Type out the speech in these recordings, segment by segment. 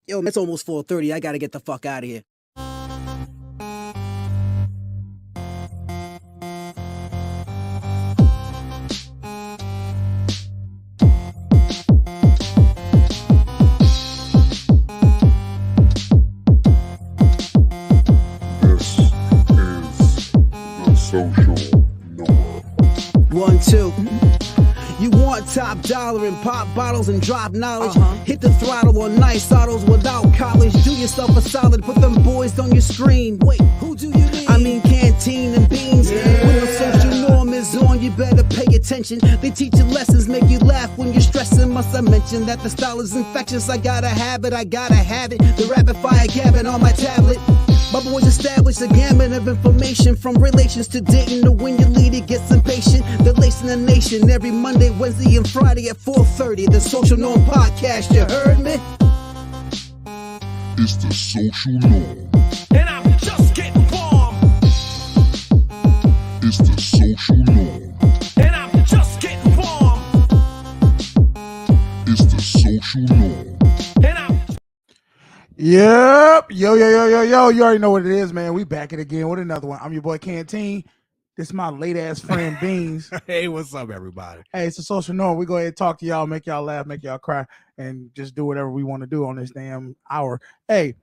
Yo, it's almost 4:30. I gotta get the fuck out of here. This is the social norm. 1, 2. You want top dollar and pop bottles and drop knowledge. Hit the throttle on nice autos without college. Do yourself a solid, put them boys on your screen. Wait, who do you mean? I mean canteen and beans. When the social norm is on, you better pay attention. They teach you lessons, make you laugh when you're stressing. Must I mention that the style is infectious? I gotta have it, I gotta have it. The rapid fire gabbing on my tablet. My boys established a gamut of information, from relations to dating to when your leader gets impatient. They're lacing the nation every Monday, Wednesday, and Friday at 4:30. The Social Norm Podcast, you heard me? It's the social norm. And I'm just getting warm. It's the social norm. And I'm just getting warm. It's the social norm. And I'm Yep. Yo. You already know what it is, man. We back it again with another one. I'm your boy Canteen. This is my late ass friend Beans. Hey, what's up, everybody? Hey, it's a social norm. We go ahead and talk to y'all, make y'all laugh, make y'all cry, and just do whatever we want to do on this damn hour. Hey,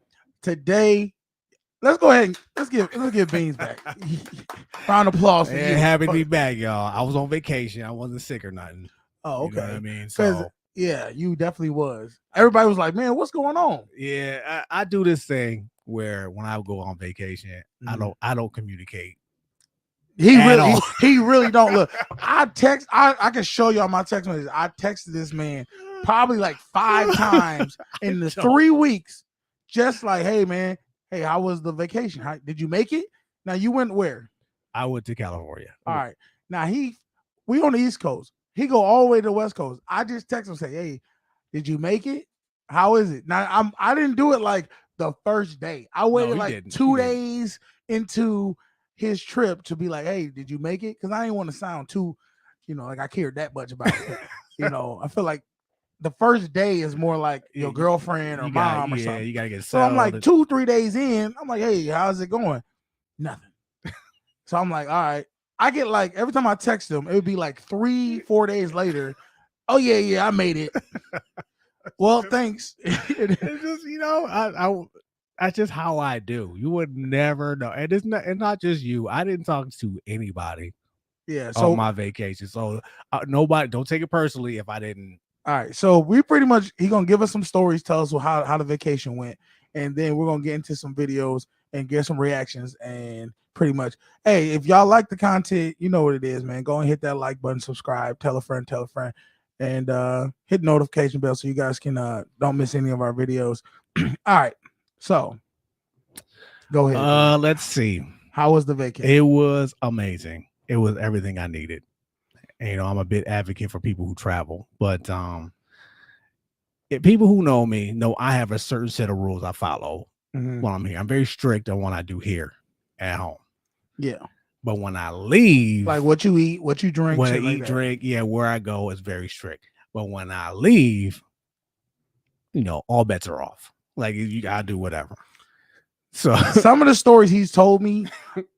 today, let's go ahead and let's give Beans back. Round of applause for Hey, you. happy to be back, y'all. I was on vacation. I wasn't sick or nothing. Oh, You know okay. what I mean? 'Cause, So yeah, you definitely was. Everybody was like, "Man, what's going on?" yeah, I do this thing where when I go on vacation, I don't communicate. He At really, all. he really don't look. I can show y'all my text messages. I texted this man probably like 5 times in the 3 weeks, just like, "Hey man, hey, how was the vacation? Did you make it? Now you went where? I went to California. All right. Now we on the East Coast. He go all the way to the West Coast. I just text him say, "Hey, did you make it? How is it?" Now I didn't do it like the first day. I waited he like didn't. 2 He didn't. days into his trip to be like, "Hey, did you make it?" Because I didn't want to sound too, like I cared that much about it. I feel like the first day is more like your girlfriend or mom or something. You gotta get So I'm like settled. 2-3 days in. I'm like, "Hey, how's it going?" Nothing. So I'm like, all right. I get like every time I text him, it would be like 3-4 days later. "Oh yeah, I made it." Well, thanks. It's just that's just how I do. You would never know, and it's not just you. I didn't talk to anybody Yeah. So on my vacation, so nobody. Don't take it personally if I didn't. all right. So we pretty much he gonna give us some stories, tell us how the vacation went, and then we're gonna get into some videos and get some reactions. And pretty much, hey, if y'all like the content, you know what it is, man. Go and hit that like button, subscribe, tell a friend, and hit the notification bell so you guys can don't miss any of our videos. All right. So go ahead. Let's see. How was the vacation? It was amazing. It was everything I needed. And, I'm a bit advocate for people who travel, but people who know me know I have a certain set of rules I follow while I'm here. I'm very strict on what I do here at home. Yeah. But when I leave, Like what you eat, what you drink, when I shit like eat, that. drink, where I go is very strict. But when I leave, all bets are off. Like you gotta do whatever. So Some of the stories he's told me,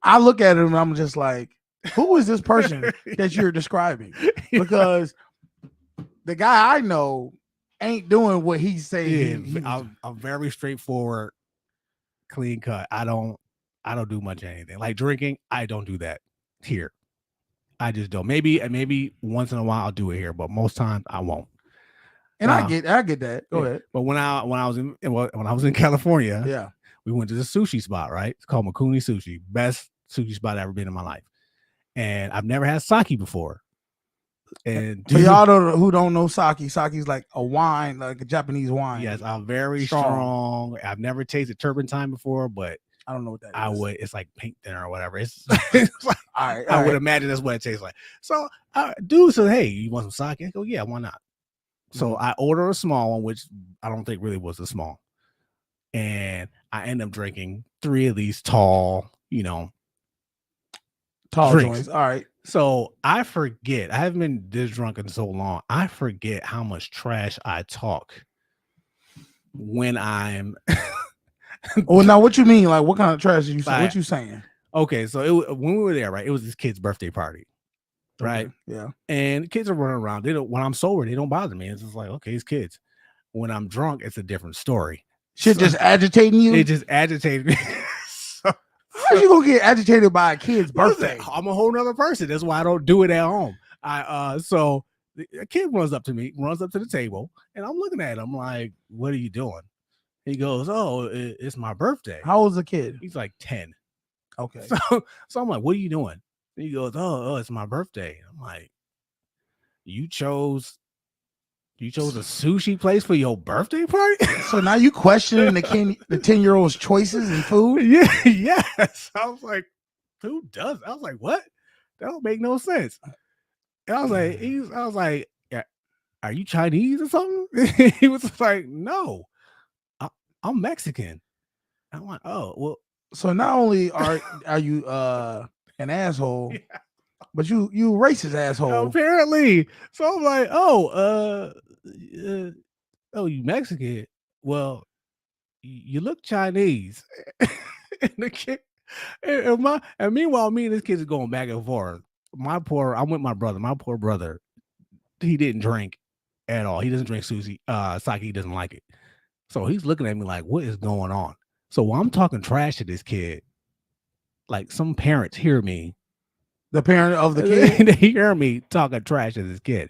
I look at him and I'm just like, who is this person that you're describing? Because the guy I know ain't doing what he's saying. I'm very straightforward, clean cut. I don't do much of anything. Like drinking, I don't do that here. I just don't. Maybe once in a while I'll do it here, but most times I won't. And I get that. Go ahead. But when I was in California, Yeah. we went to the sushi spot, right? It's called Makuni Sushi. Best sushi spot I've ever been in my life. And I've never had sake before. And For y'all who don't know sake is like a wine, like a Japanese wine. Yes, I'm very strong. I've never tasted turpentine before, but I don't know what that is. It's like paint thinner or whatever. It's All right. I would imagine that's what it tastes like. So dude said, "Hey, you want some sake?" I go, "Yeah, why not?" So I order a small one, which I don't think really was a small. And I end up drinking 3 of these tall Tall drinks. joints. All right. So I forget. I haven't been this drunk in so long. I forget how much trash I talk when I'm Well, now what you mean? Like, what kind of trash are you? Like- What you saying? okay, so when we were there, right? It was this kid's birthday party, right? Okay, yeah. And kids are running around. They don't. When I'm sober, they don't bother me. It's just like, okay, it's kids. When I'm drunk, it's a different story. Shit, just agitating you. It just agitated me. So, How you gonna get agitated by a kid's birthday? listen, I'm a whole nother person. That's why I don't do it at home. So a kid runs up to me, runs up to the table, and I'm looking at him like, "What are you doing?" He goes, "Oh, it's my birthday." How old's the kid? He's like 10. Okay. So I'm like, "What are you doing?" He goes, "Oh, it's my birthday." I'm like, "You chose a sushi place for your birthday party?" So now you questioning the 10-year-old's choices in food? Yeah, yes. I was like, "Who does?" I was like, "What? That don't make no sense." And I was like, "Yeah, are you Chinese or something?" He was like, "No, I'm Mexican." I'm like, "Oh, well." So not only are you an asshole, Yeah. but you racist asshole. Apparently. So I'm like, "Oh, you Mexican? Well, you look Chinese." And the kid, and meanwhile, me and this kid is going back and forth. I'm with my brother. My poor brother, he didn't drink at all. He doesn't drink sushi, sake. He doesn't like it. So he's looking at me like, what is going on? So while I'm talking trash to this kid, like some parents hear me. The parent of the kid? They hear me talking trash to this kid.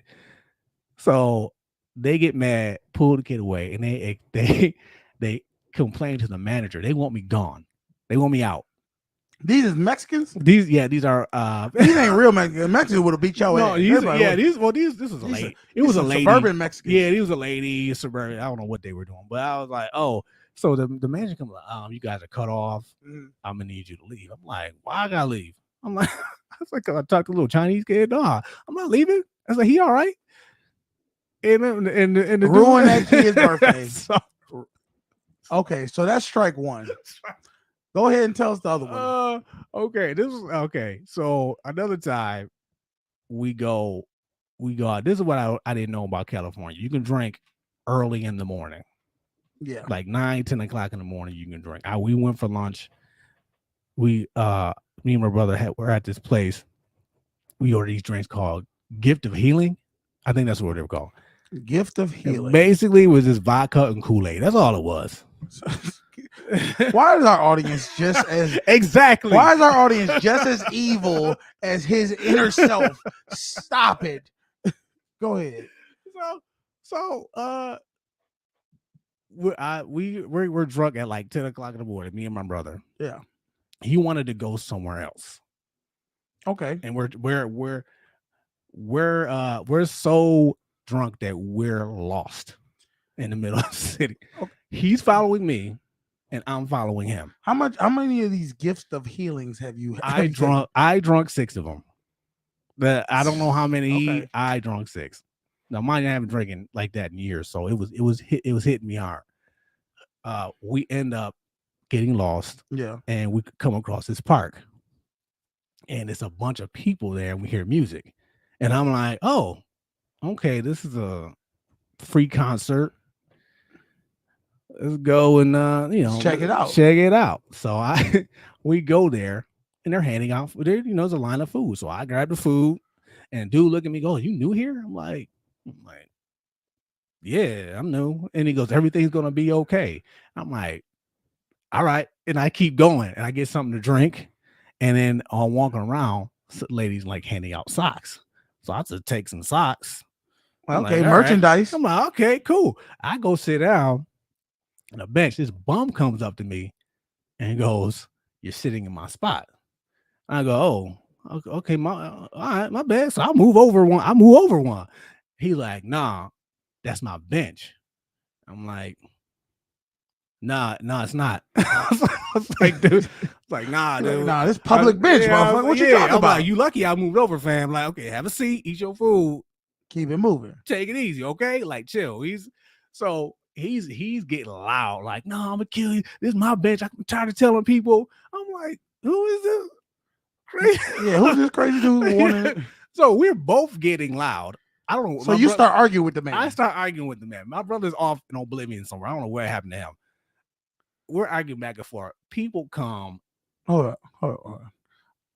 So they get mad, pull the kid away, and they complain to the manager. They want me gone. They want me out. These is Mexicans? These are These ain't real Mexicans. Mexicans would have beat your no, ass. these Everybody would've- this was a these lady. are- It was these a some lady. suburban Mexicans. Yeah, he was a lady, suburban. I don't know what they were doing, but I was like, oh, so the manager comes like, you guys are cut off. Mhm. I'm gonna need you to leave. I'm like, why I gotta leave? I'm like, I was like, I talked to a little Chinese kid. No, I'm not leaving. I was like, he all right. And the Ruin dude- that kid's birthday. So- Okay, so that's strike one. Go ahead and tell us the other one. Okay, this was okay. So another time we go out. This is what I didn't know about California. You can drink early in the morning, Yeah. like 9-10 o'clock in the morning. You can drink. We went for lunch. Me and my brother were at this place. We ordered these drinks called Gift of Healing. I think that's what they were called. Gift of It healing. basically was just vodka and Kool-Aid. That's all it was. Why is our audience just as Exactly. Why is our audience just as evil as his inner self? Stop it. Go ahead. We're drunk at like 10 o'clock in the morning, me and my brother. Yeah. He wanted to go somewhere else. Okay. And we're so drunk that we're lost in the middle of the city. Okay. He's following me and I'm following him. How many of these gifts of healings have you I drunk 6 of them. I don't know how many. Okay. I drunk 6. Now mine, I haven't drinking like that in years, so it was hitting me hard. We end up getting lost. Yeah. And we come across this park, and it's a bunch of people there, and we hear music, and I'm like, oh, okay, this is a free concert. Let's go and check it out. Check it out. So we go there, and they're handing out. There's a line of food. So I grab the food, and dude look at me, go, "You new here?" I'm like, yeah, I'm new. And he goes, "Everything's gonna be okay." I'm like, all right. And I keep going, and I get something to drink, and then I'm walking around. Ladies like handing out socks, so I just take some socks. Okay, like, merchandise. Right. I'm like, okay, cool. I go sit down on a bench. This bum comes up to me and goes, "You're sitting in my spot." I go, "Oh, okay, all right, my bad." So I move over one. He's like, "Nah, that's my bench." I'm like, nah, it's not. I was like, dude, it's like, nah, dude. Nah, this public bench, motherfucker. What you talking I'm about? like, you lucky I moved over, fam. Like, okay, have a seat, eat your food, keep it moving, take it easy, okay? Like, chill. He's getting loud, like, no, I'm gonna kill you. This is my bench. I'm tired of telling people. I'm like, who is this? Yeah, who's this crazy dude? So we're both getting loud. I don't know. So you start arguing with the man. I start arguing with the man. My brother's off in oblivion somewhere. I don't know what happened to him. We're arguing back and forth. People come. Hold on.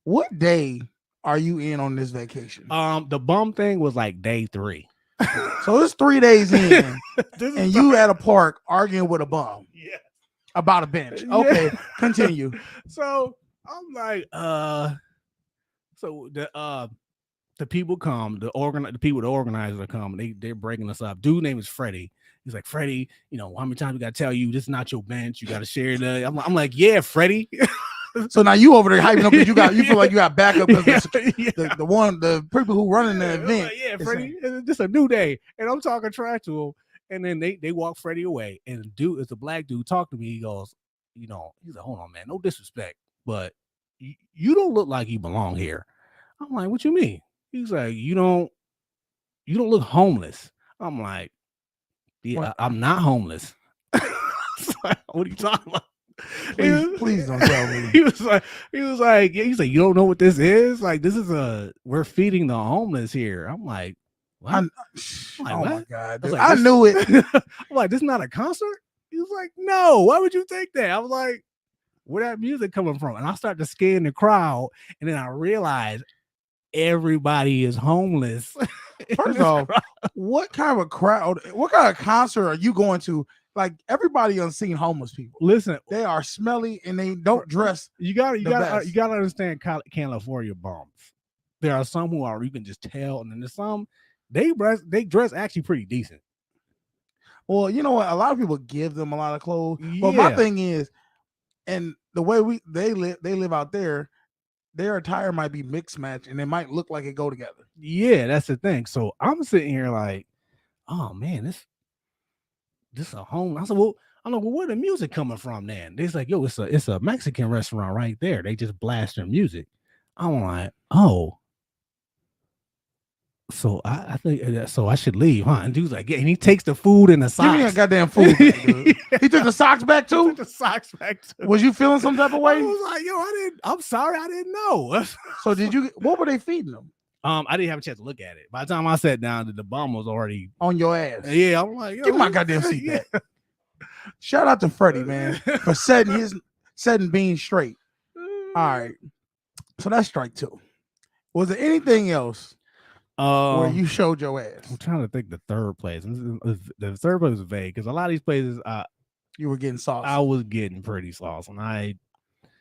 What day are you in on this vacation? The bum thing was like day 3. So it's 3 days in, This is and you at a park arguing with a bum yeah. about a bench. Yeah. Okay, continue. So I'm like, so the people come, the organizers are coming. They're breaking us up. Dude name is Freddie. He's like, Freddie, you know, how many times we gotta tell you this is not your bench? You gotta share the. I'm like, yeah, Freddie. So now you over there hyping up because you feel like you got backup because Yeah. the people who running the event. Like, yeah, Freddie, it's just a new day, and I'm talking trash to him, and then they walk Freddie away, and the dude, it's a black dude, talk to me. He goes, you know, he's like, hold on, man, no disrespect, but you don't look like you belong here. I'm like, what you mean? He's like, you don't look homeless. I'm like, yeah, I'm not homeless. What are you talking about? Please don't tell me. He was like, you don't know what this is? Like, this is we're feeding the homeless here. I'm like, what? Oh what? my God, dude. Like, I knew it. I'm like, this is not a concert? He was like, no, why would you think that? I was like, where that music coming from? And I start to scan the crowd, and then I realized everybody is homeless. First off, what kind of a crowd, what kind of concert are you going to? Like, everybody unseen homeless people. Listen, they are smelly and they don't dress. You gotta understand California bums. There are some who are, you can just tell, and then there's some they dress actually pretty decent. Well, you know what? A lot of people give them a lot of clothes. Yeah. But my thing is, and the way they live out there, their attire might be mixed match and it might look like it go together. Yeah, that's the thing. So I'm sitting here like, oh man, this a home. I said, well, I'm like, well, where the music coming from then? They's like, yo, it's a Mexican restaurant right there. They just blast their music. I'm like, oh. So I think so I should leave, huh? And dude's like, yeah, and he takes the food and the socks. Give me a goddamn food back, dude. He took the socks back too? He took the socks back too. Was you feeling some type of way? I was like, yo, I'm sorry, I didn't know. So what were they feeding them? I didn't have a chance to look at it. By the time I sat down, the bum was already on your ass. Yeah, I'm like, yo, give my goddamn seat back. Shout out to Freddie, man, for setting beans straight. All right. So that's strike 2. Was there anything else where you showed your ass? I'm trying to think the third place. The third place was vague because a lot of these places you were getting sauce. I was getting pretty sauce. And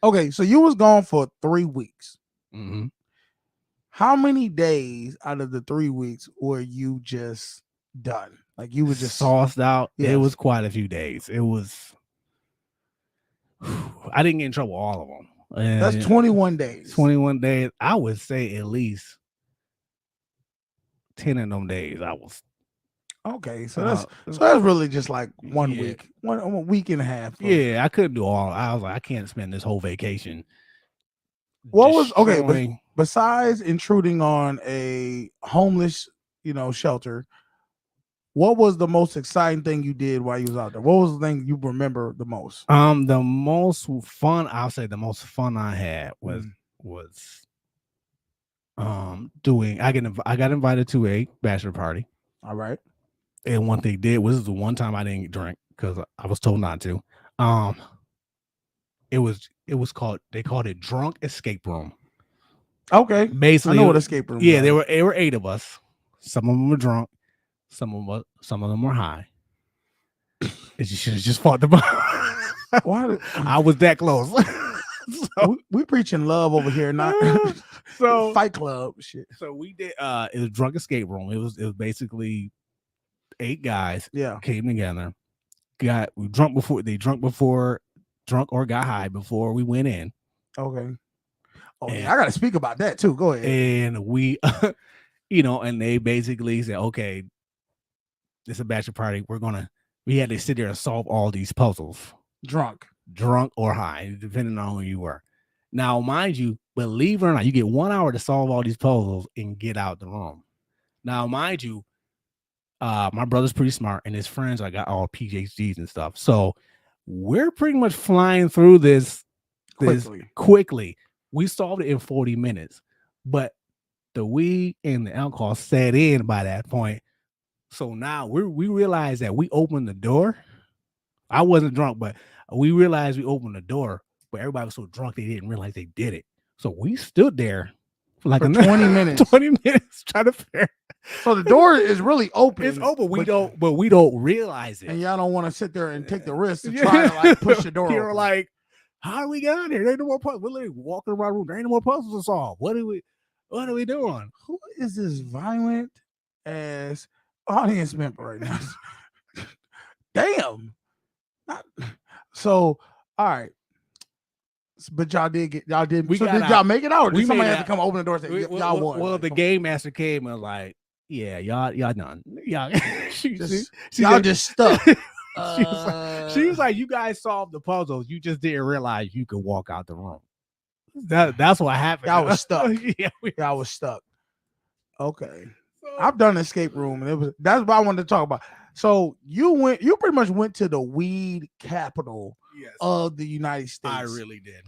okay, so you was gone for 3 weeks. Mm-hmm. How many days out of the 3 weeks were you just done? Like you were just sauced out? Yes. It was quite a few days. It was I didn't get in trouble all of them. And that's 21 days. 21 days. I would say at least 10 of them days I was okay. So that's really just like 1 week, one week and a half. Yeah, I couldn't do all. I was like, I can't spend this whole vacation. What was okay? But besides intruding on a homeless, shelter, what was the most exciting thing you did while you was out there? What was the thing you remember the most? The most fun, I'll say the most fun I had was doing. I got invited to a bachelor party. All right. And one thing did was the one time I didn't drink because I was told not to. It was called, they called it drunk escape room. Okay. Basically, I know what escape room. Yeah, there were 8 of us. Some of them were drunk. Some of them were high. And you should have just fought the bar. Why? I was that close. So, we preaching love over here, not so Fight Club shit. So we did. It was drunk escape room. It was basically 8 guys. Yeah, came together. We drunk or got high before we went in. Okay. Oh yeah, I got to speak about that too. Go ahead. And we, and they basically said, okay, this is a bachelor party. We had to sit there and solve all these puzzles. Drunk or high, depending on who you were. Now, mind you, believe it or not, you get 1 hour to solve all these puzzles and get out the room. Now, mind you, my brother's pretty smart, and his friends I got all PhDs and stuff. So we're pretty much flying through this quickly. We solved it in 40 minutes, but the weed and the alcohol set in by that point. So now we realized that we opened the door. I wasn't drunk, but we realized we opened the door, but everybody was so drunk they didn't realize they did it. So we stood there for like For 20 minutes. 20 minutes trying to figure. So the door is really open. It's open. We but- don't realize it. And y'all don't want to sit there and take the risk to try to like push the door You're open. like, how do we get out here? There ain't no more puzzles. We're literally walking around the room. There ain't no more puzzles to solve. What are we doing? Who is this violent ass audience member right now? Damn. So, all right. But y'all did. So did y'all make it out? Or did somebody have to come open the door and say, y'all won? Well, the game master came and was like, yeah, y'all done. Y'all just stuck. She was like, you guys solved the puzzles. You just didn't realize you could walk out the room. That's what happened. Y'all was stuck. Yeah, Y'all was stuck. Okay. I've done an escape room, and that's what I wanted to talk about. So you pretty much went to the weed capital of the United States. I really did.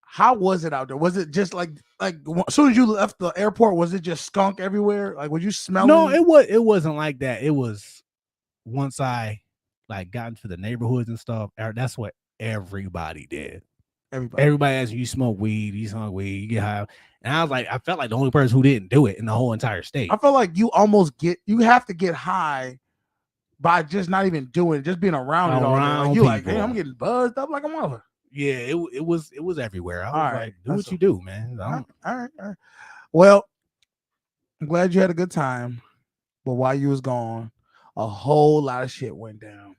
How was it out there? Was it just like as soon as you left the airport, was it just skunk everywhere? Like, was you smelling? No, it wasn't like that. It was once I like got into the neighborhoods and stuff. That's what everybody did. Everybody asked you smoke weed, you smoke weed, you get high. And I was like, I felt like the only person who didn't do it in the whole entire state. I feel like you have to get high by just not even doing it, just being around it all day. Like, you like, hey, I'm getting buzzed up like a mother. Yeah, it was everywhere. I was like, do what you do, man. All right. Well, I'm glad you had a good time, but while you was gone, a whole lot of shit went down,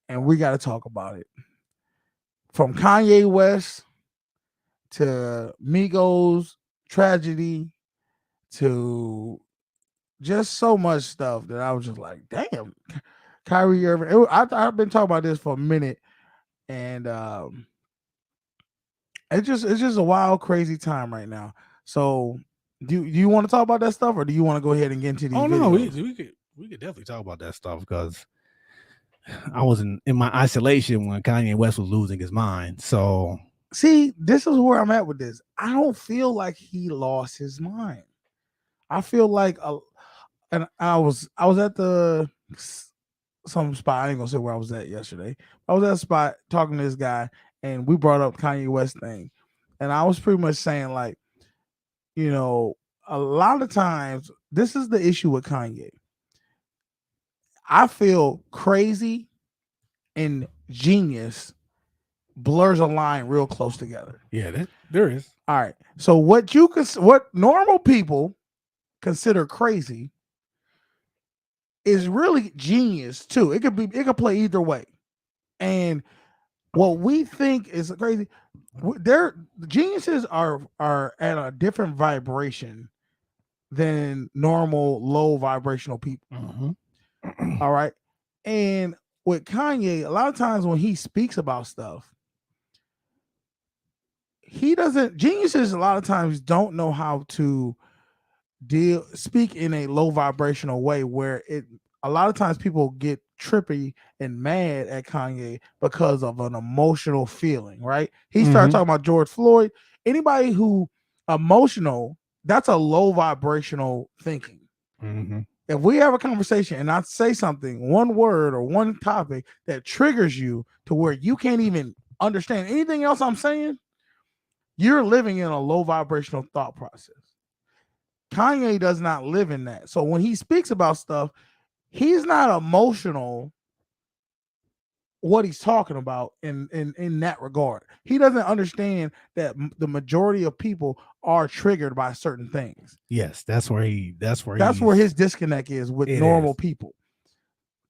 and we got to talk about it. From Kanye West to Migos tragedy to just so much stuff that I was just like, damn, Kyrie Irving. I've been talking about this for a minute, and it's just a wild, crazy time right now. So, do you want to talk about that stuff, or do you want to go ahead and get into these? Oh videos? no, we could definitely talk about that stuff because I was in my isolation when Kanye West was losing his mind. So see, this is where I'm at with this. I don't feel like he lost his mind. I feel like and I was at some spot. I ain't gonna say where I was at yesterday. I was at a spot talking to this guy, and we brought up Kanye West thing, and I was pretty much saying like, you know, a lot of times this is the issue with Kanye. I feel crazy and genius blurs a line real close together. Yeah, there is. All right. So what normal people consider crazy is really genius too. It could play either way. And what we think is crazy, geniuses are at a different vibration than normal low vibrational people. Mm-hmm. All right. And with Kanye, a lot of times when he speaks about stuff, geniuses a lot of times don't know how to speak in a low vibrational way where a lot of times people get trippy and mad at Kanye because of an emotional feeling, right? He started talking about George Floyd. Anybody who emotional, that's a low vibrational thinking. Mm-hmm. If we have a conversation and I say something, one word or one topic that triggers you to where you can't even understand anything else I'm saying, you're living in a low vibrational thought process. Kanye does not live in that. So when he speaks about stuff, he's not emotional what he's talking about in that regard. He doesn't understand that the majority of people are triggered by certain things. Yes, that's where his disconnect is with normal people.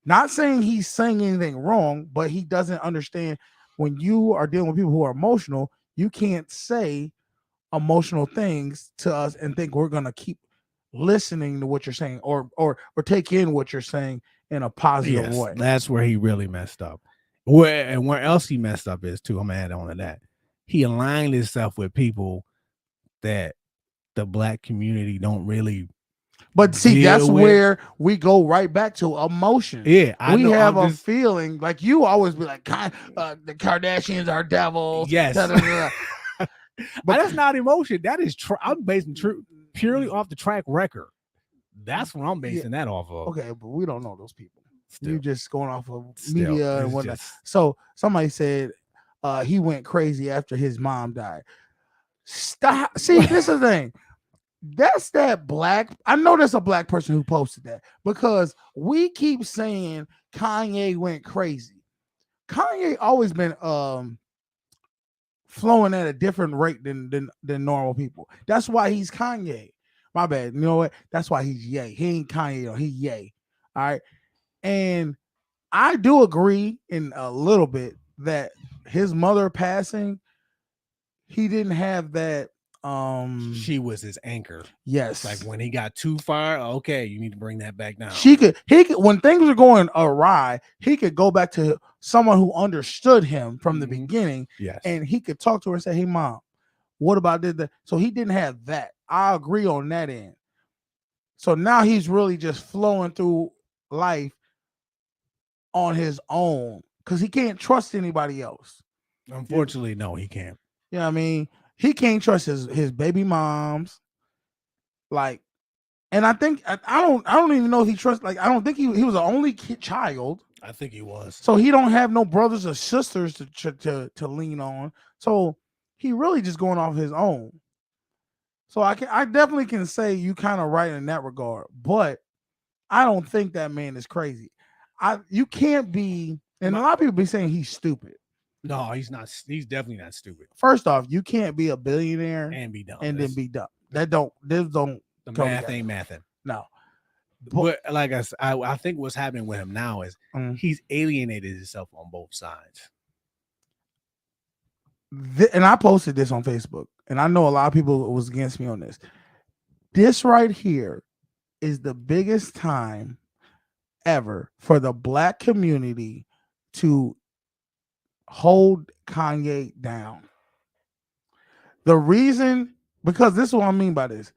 Not saying he's saying anything wrong, but he doesn't understand when you are dealing with people who are emotional, you can't say emotional things to us and think we're going to keep listening to what you're saying or take in what you're saying in a positive way. That's where he really messed up. Where else he messed up is too, I'm gonna add on to that. He aligned himself with people that the black community don't really. But see, that's where we go right back to emotion. Yeah, we have a feeling like you always be like, the Kardashians are devils. Yes, but that's not emotion. That is I'm basing purely off the track record. That's what I'm basing that off of. Okay, but we don't know those people. Still. You're just going off of Still, media and it's whatnot. just- So somebody said he went crazy after his mom died. Stop. See, this is the thing. That's that black. I know that's a black person who posted that because we keep saying Kanye went crazy. Kanye always been flowing at a different rate than normal people. That's why he's Kanye. My bad. You know what? That's why he's Ye. He ain't Kanye though. He Ye. All right. And I do agree in a little bit that his mother passing, he didn't have that. She was his anchor. Yes. Like when he got too far, okay, you need to bring that back down. He could when things were going awry, he could go back to someone who understood him from the beginning. Yes. And he could talk to her and say, "Hey mom, what about this?" So he didn't have that. I agree on that end. So now he's really just flowing through life on his own because he can't trust anybody else. Unfortunately, no, he can't. You know what I mean? He can't trust his baby moms. Like, and I think I don't even know if he trusts. Like, I don't think he was the only child. I think he was. So he don't have no brothers or sisters to lean on. So he really just going off his own. So I definitely can say you kind of right in that regard, but I don't think that man is crazy. You can't be, and a lot of people be saying he's stupid. No, he's not. He's definitely not stupid. First off, you can't be a billionaire And be dumb. and then be dumb. This don't. The come math together. ain't mathing. No. But like I think what's happening with him now is Mhm. he's alienated himself on both sides. And I posted this on Facebook, and I know a lot of people was against me on this. This right here is the biggest time ever for the black community to hold Kanye down. The reason, because this is what I mean by this.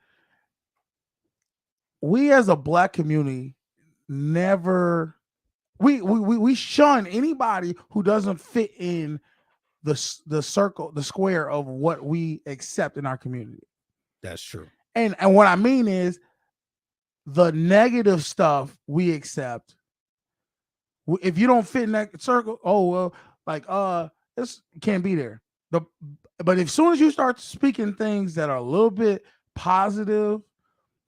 We as a black community never we shun anybody who doesn't fit in the circle, the square of what we accept in our community. That's true. And what I mean is the negative stuff we accept. If you don't fit in that circle, oh well, like this can't be there. But as soon as you start speaking things that are a little bit positive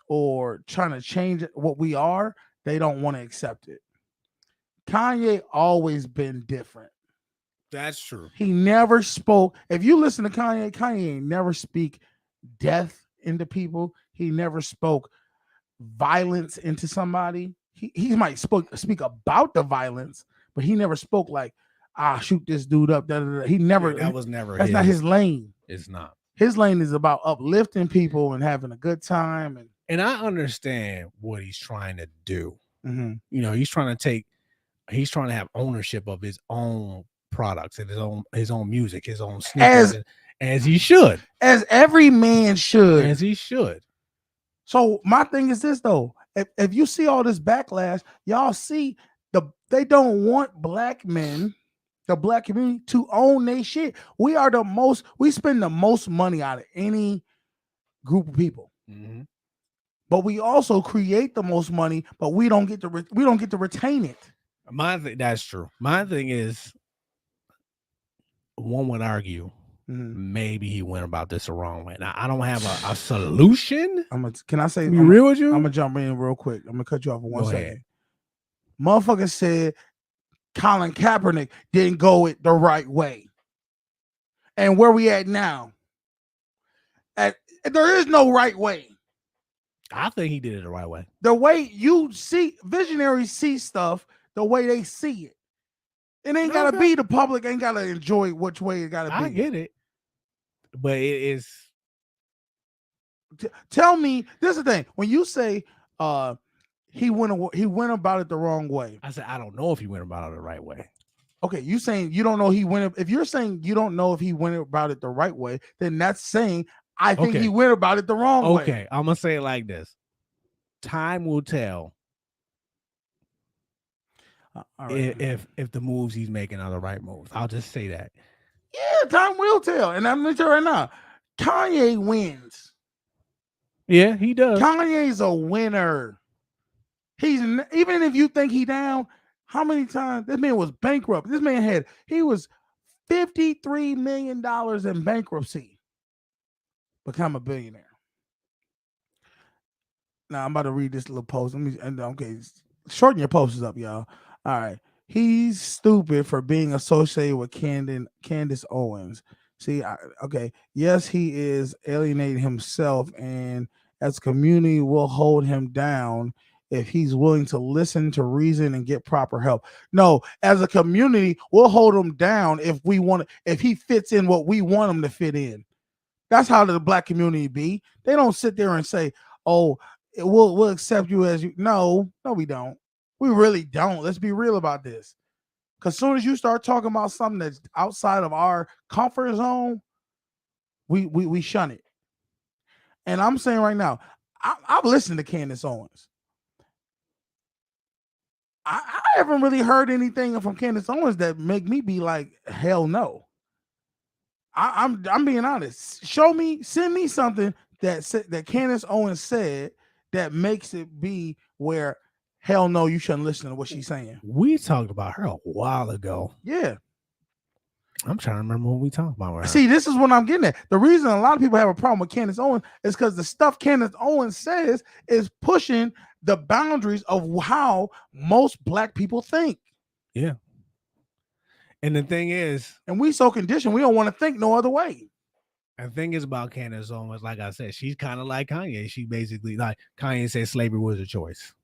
or trying to change what we are, they don't want to accept it. Kanye always been different. That's true. He never spoke. If you listen to Kanye ain't never speak death into people. He never spoke violence into somebody. He might speak about the violence, but he never spoke like, shoot this dude up. Da, da, da. He never. That was never. That's not his lane. It's not. His lane is about uplifting people and having a good time. And I understand what he's trying to do. Mm-hmm. You know, he's trying to have ownership of his own products and his own music, his own sneakers, as he should, as every man should, as he should. So my thing is this though: if you see all this backlash, y'all see they don't want black men, the black community, to own their shit. We spend the most money out of any group of people. Mm-hmm. But we also create the most money, but we don't get to retain it. That's true. My thing is, one would argue maybe he went about this the wrong way. Now I don't have a solution. Can I say? Be real with you? I'm gonna jump in real quick. I'm gonna cut you off for 1 second. Ahead. Motherfucker said Colin Kaepernick didn't go it the right way, and where we at now? There is no right way. I think he did it the right way. The way you see, visionaries see stuff the way they see it. It ain't gotta be the public ain't gotta enjoy which way it gotta be. I get it, but it is. Tell me, this is the thing. When you say he went about it the wrong way, I said I don't know if he went about it the right way. Okay, you saying you don't know he went. If you're saying you don't know if he went about it the right way, then that's saying I think he went about it the wrong way. Okay, I'm gonna say it like this: time will tell if the moves he's making are the right moves. I'll just say that. Yeah, time will tell, and I'm gonna tell you right now, Kanye wins. Yeah, he does. Kanye's a winner. Even if you think he down, how many times this man was bankrupt? This man he was $53 million in bankruptcy, become a billionaire. Now I'm about to read this little post. Okay, shorten your posts up, y'all. All right. He's stupid for being associated with Candace Owens. See, okay. Yes, he is alienating himself, and as a community, will hold him down if he's willing to listen to reason and get proper help. No, as a community, we'll hold him down if he fits in what we want him to fit in. That's how the black community be. They don't sit there and say, "Oh, we'll accept you as you." No, we don't. We really don't. Let's be real about this. Because as soon as you start talking about something that's outside of our comfort zone, we shun it. And I'm saying right now, I've listened to Candace Owens. I haven't really heard anything from Candace Owens that make me be like, hell no. I'm being honest. Send me something that Candace Owens said that makes it be where hell no, you shouldn't listen to what she's saying. We talked about her a while ago. Yeah. I'm trying to remember what we talked about with her. See, this is what I'm getting at. The reason a lot of people have a problem with Candace Owens is because the stuff Candace Owens says is pushing the boundaries of how most black people think. Yeah. And the thing is, and we so conditioned, we don't want to think no other way. The thing is about Candace Owens, like I said, she's kind of like Kanye. She basically, like Kanye said, slavery was a choice.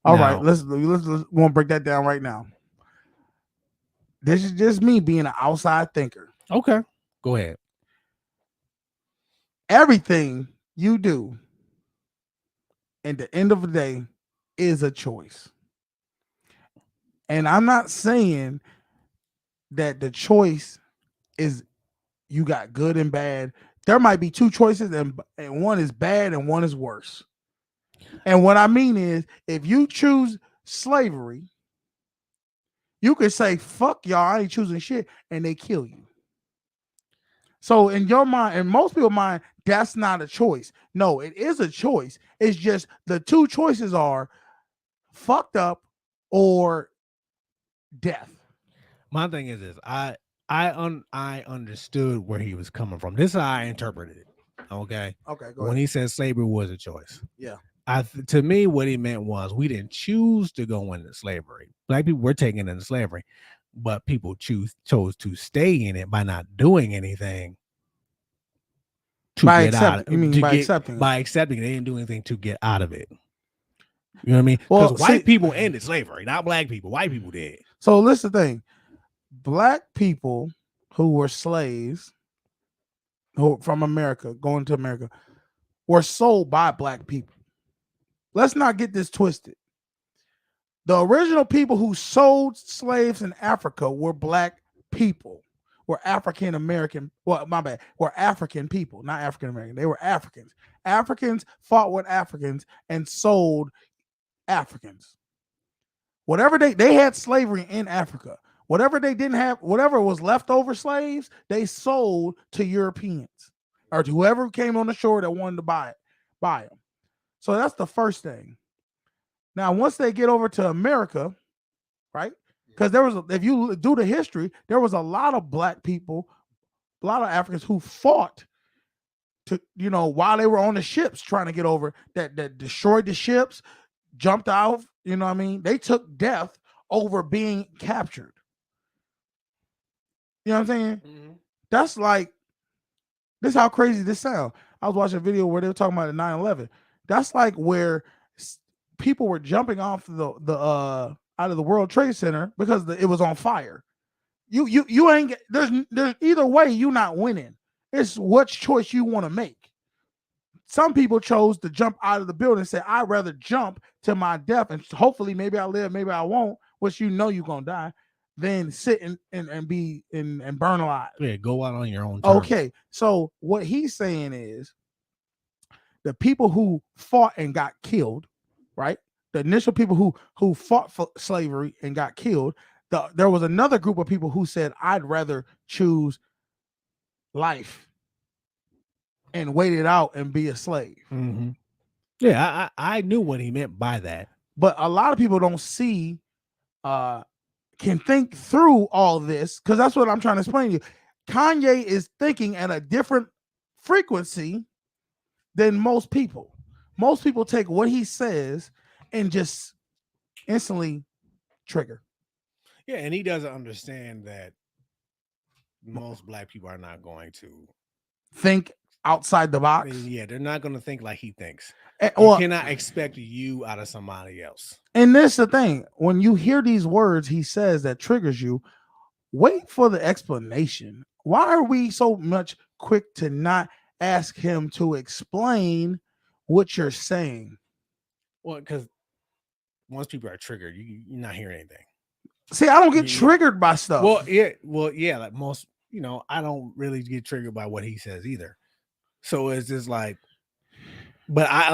All right, let's want to break that down right now. This is just me being an outside thinker. Okay, go ahead. Everything you do, at the end of the day, is a choice. And I'm not saying that the choice is you got good and bad. There might be two choices, and one is bad and one is worse. And what I mean is, if you choose slavery, you could say, fuck y'all, I ain't choosing shit, and they kill you. So in your mind, in most people's mind, that's not a choice. No, it is a choice. It's just the two choices are fucked up or death. My thing is this. I understood where he was coming from. This is how I interpreted it. Okay. Okay. Go when ahead. he said slavery was a choice. Yeah. To me, what he meant was we didn't choose to go into slavery. Black people were taken into slavery, but people chose to stay in it by not doing anything to by get out. Accepting by accepting, they didn't do anything to get out of it. You know what I mean? Because white people ended slavery, not black people. White people did. So listen, the thing. Black people who were slaves from America, going to America, were sold by black people. Let's not get this twisted. The original people who sold slaves in Africa were black people, were African American. Well, my bad, were African people, not African American. They were Africans. Africans fought with Africans and sold Africans. Whatever they had slavery in Africa. Whatever they didn't have, whatever was leftover slaves, they sold to Europeans or to whoever came on the shore that wanted to buy them. So that's the first thing. Now, once they get over to America, right? Because if you do the history, there was a lot of black people, a lot of Africans who fought to, while they were on the ships trying to get over, that destroyed the ships, jumped out, you know what I mean? They took death over being captured. You know what I'm saying? Mm-hmm. That's like, this is how crazy this sounds. I was watching a video where they were talking about the 9/11. That's like where people were jumping off the out of the World Trade Center because it was on fire. You ain't there's either way you not winning. It's what choice you want to make. Some people chose to jump out of the building and say, I'd rather jump to my death and hopefully maybe I'll live, maybe I won't, which you're gonna die, than sit and be and burn alive. Yeah, go out on your own terms. Okay, so what he's saying is the people who fought and got killed, right? The initial people who fought for slavery and got killed, there was another group of people who said, I'd rather choose life. and wait it out and be a slave. Mm-hmm. Yeah, I knew what he meant by that. But a lot of people don't see, can think through all this, because that's what I'm trying to explain to you. Kanye is thinking at a different frequency than most people. Most people take what he says and just instantly trigger. Yeah, and he doesn't understand that most black people are not going to Think outside the I box. mean, yeah, they're not going to think like he thinks. And, You well, cannot expect you out of somebody else. and this is the thing. When you hear these words he says that triggers you, wait for the explanation. Why are we so much quick to not ask him to explain what you're saying? Well, because once people are triggered, you're not hearing anything. See, I don't get Yeah. triggered by stuff. Well, yeah, like most, I don't really get triggered by what he says either. So it's just like, but I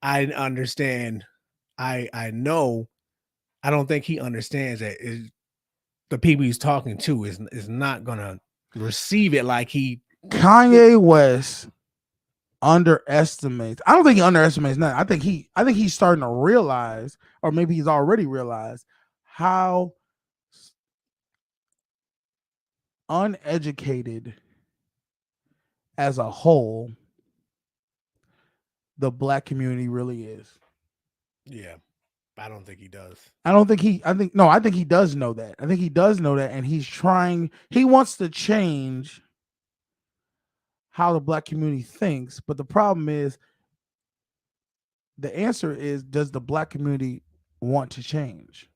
understand. I know. I don't think he understands that the people he's talking to is not gonna receive it like he. Kanye West underestimates. I don't think he underestimates nothing. I think he's starting to realize, or maybe he's already realized, how uneducated as a whole the black community really is. Yeah, I don't think he does. I think he does know that. I think he does know that, and he wants to change how the black community thinks. But the problem is, the answer is, does the black community want to change?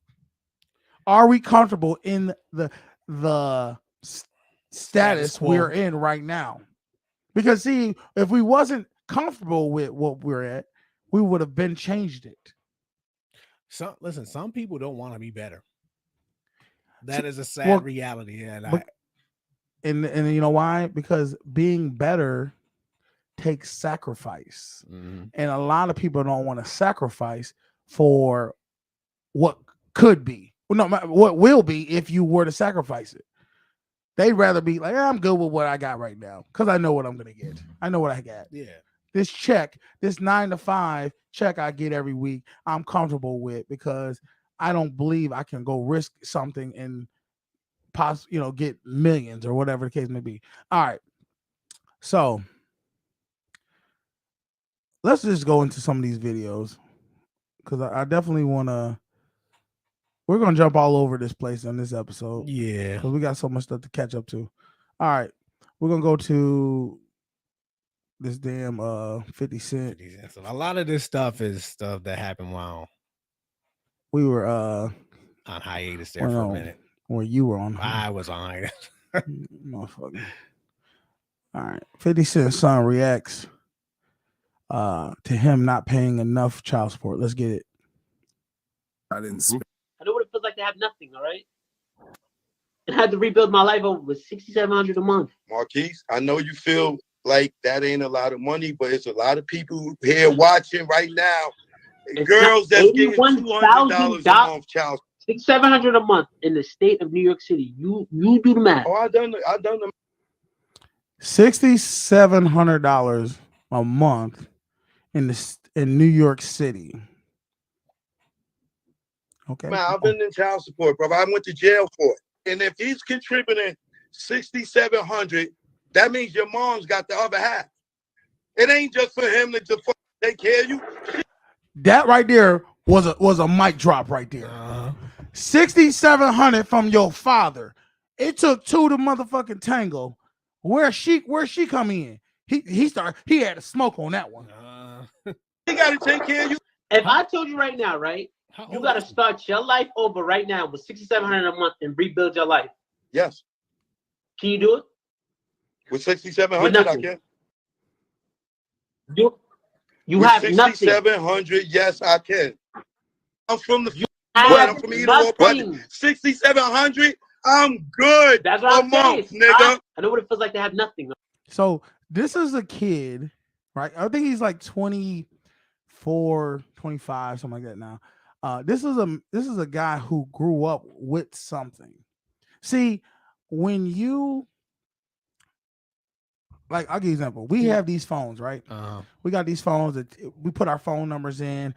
Are we comfortable in the status we're in right now? Because see, if we wasn't comfortable with what we're at, we would have been changed it. Some people don't want to be better. That is a sad reality. And you know why? Because being better takes sacrifice. Mm-hmm. And a lot of people don't want to sacrifice for what could be. Well, no, what will be if you were to sacrifice it. They'd rather be like, I'm good with what I got right now because I know what I'm going to get. I know what I got. Yeah. This check, this 9 to 5 check I get every week, I'm comfortable with because I don't believe I can go risk something and get millions or whatever the case may be. All right. So let's just go into some of these videos because I definitely want to. We're going to jump all over this place on this episode. Yeah. Because we got so much stuff to catch up to. All right. We're going to go to this damn 50 Cent. So a lot of this stuff is stuff that happened while we were on hiatus there for a minute. Or you were on. I was on hiatus. Motherfucker. All right. 50 Cent's son reacts to him not paying enough child support. Let's get it. I know what it feels like to have nothing, all right? And I had to rebuild my life over with $6,700 a month. Marquise, I know you feel like that ain't a lot of money, but it's a lot of people here watching right now. It's girls that's getting $200 a month child. $6,700 a month in the state of New York City. You do the math. Oh, I done the $6,700 a month in New York City. Okay. Man, I've been in child support, bro. I went to jail for it. And if he's contributing $6,700, that means your mom's got the other half. It ain't just for him to take care of you. That right there was a mic drop right there. $6,700 from your father. It took two to motherfucking tango. Where she come in? He had to smoke on that one. He got to take care of you. If I told you right now, right? You got to start your life over right now with $6,700 a month and rebuild your life. Yes. Can you do it? With $6,700, I can. You have nothing. $6,700, yes, I can. I'm from the. I'm from either but $6,700, I'm good. That's what I'm saying, nigga. I know what it feels like to have nothing. So this is a kid, right? I think he's like 24, 25, something like that now. This is a guy who grew up with something. See, when you like I'll give you an example. We have these phones, right? Uh-huh. We got these phones that we put our phone numbers in.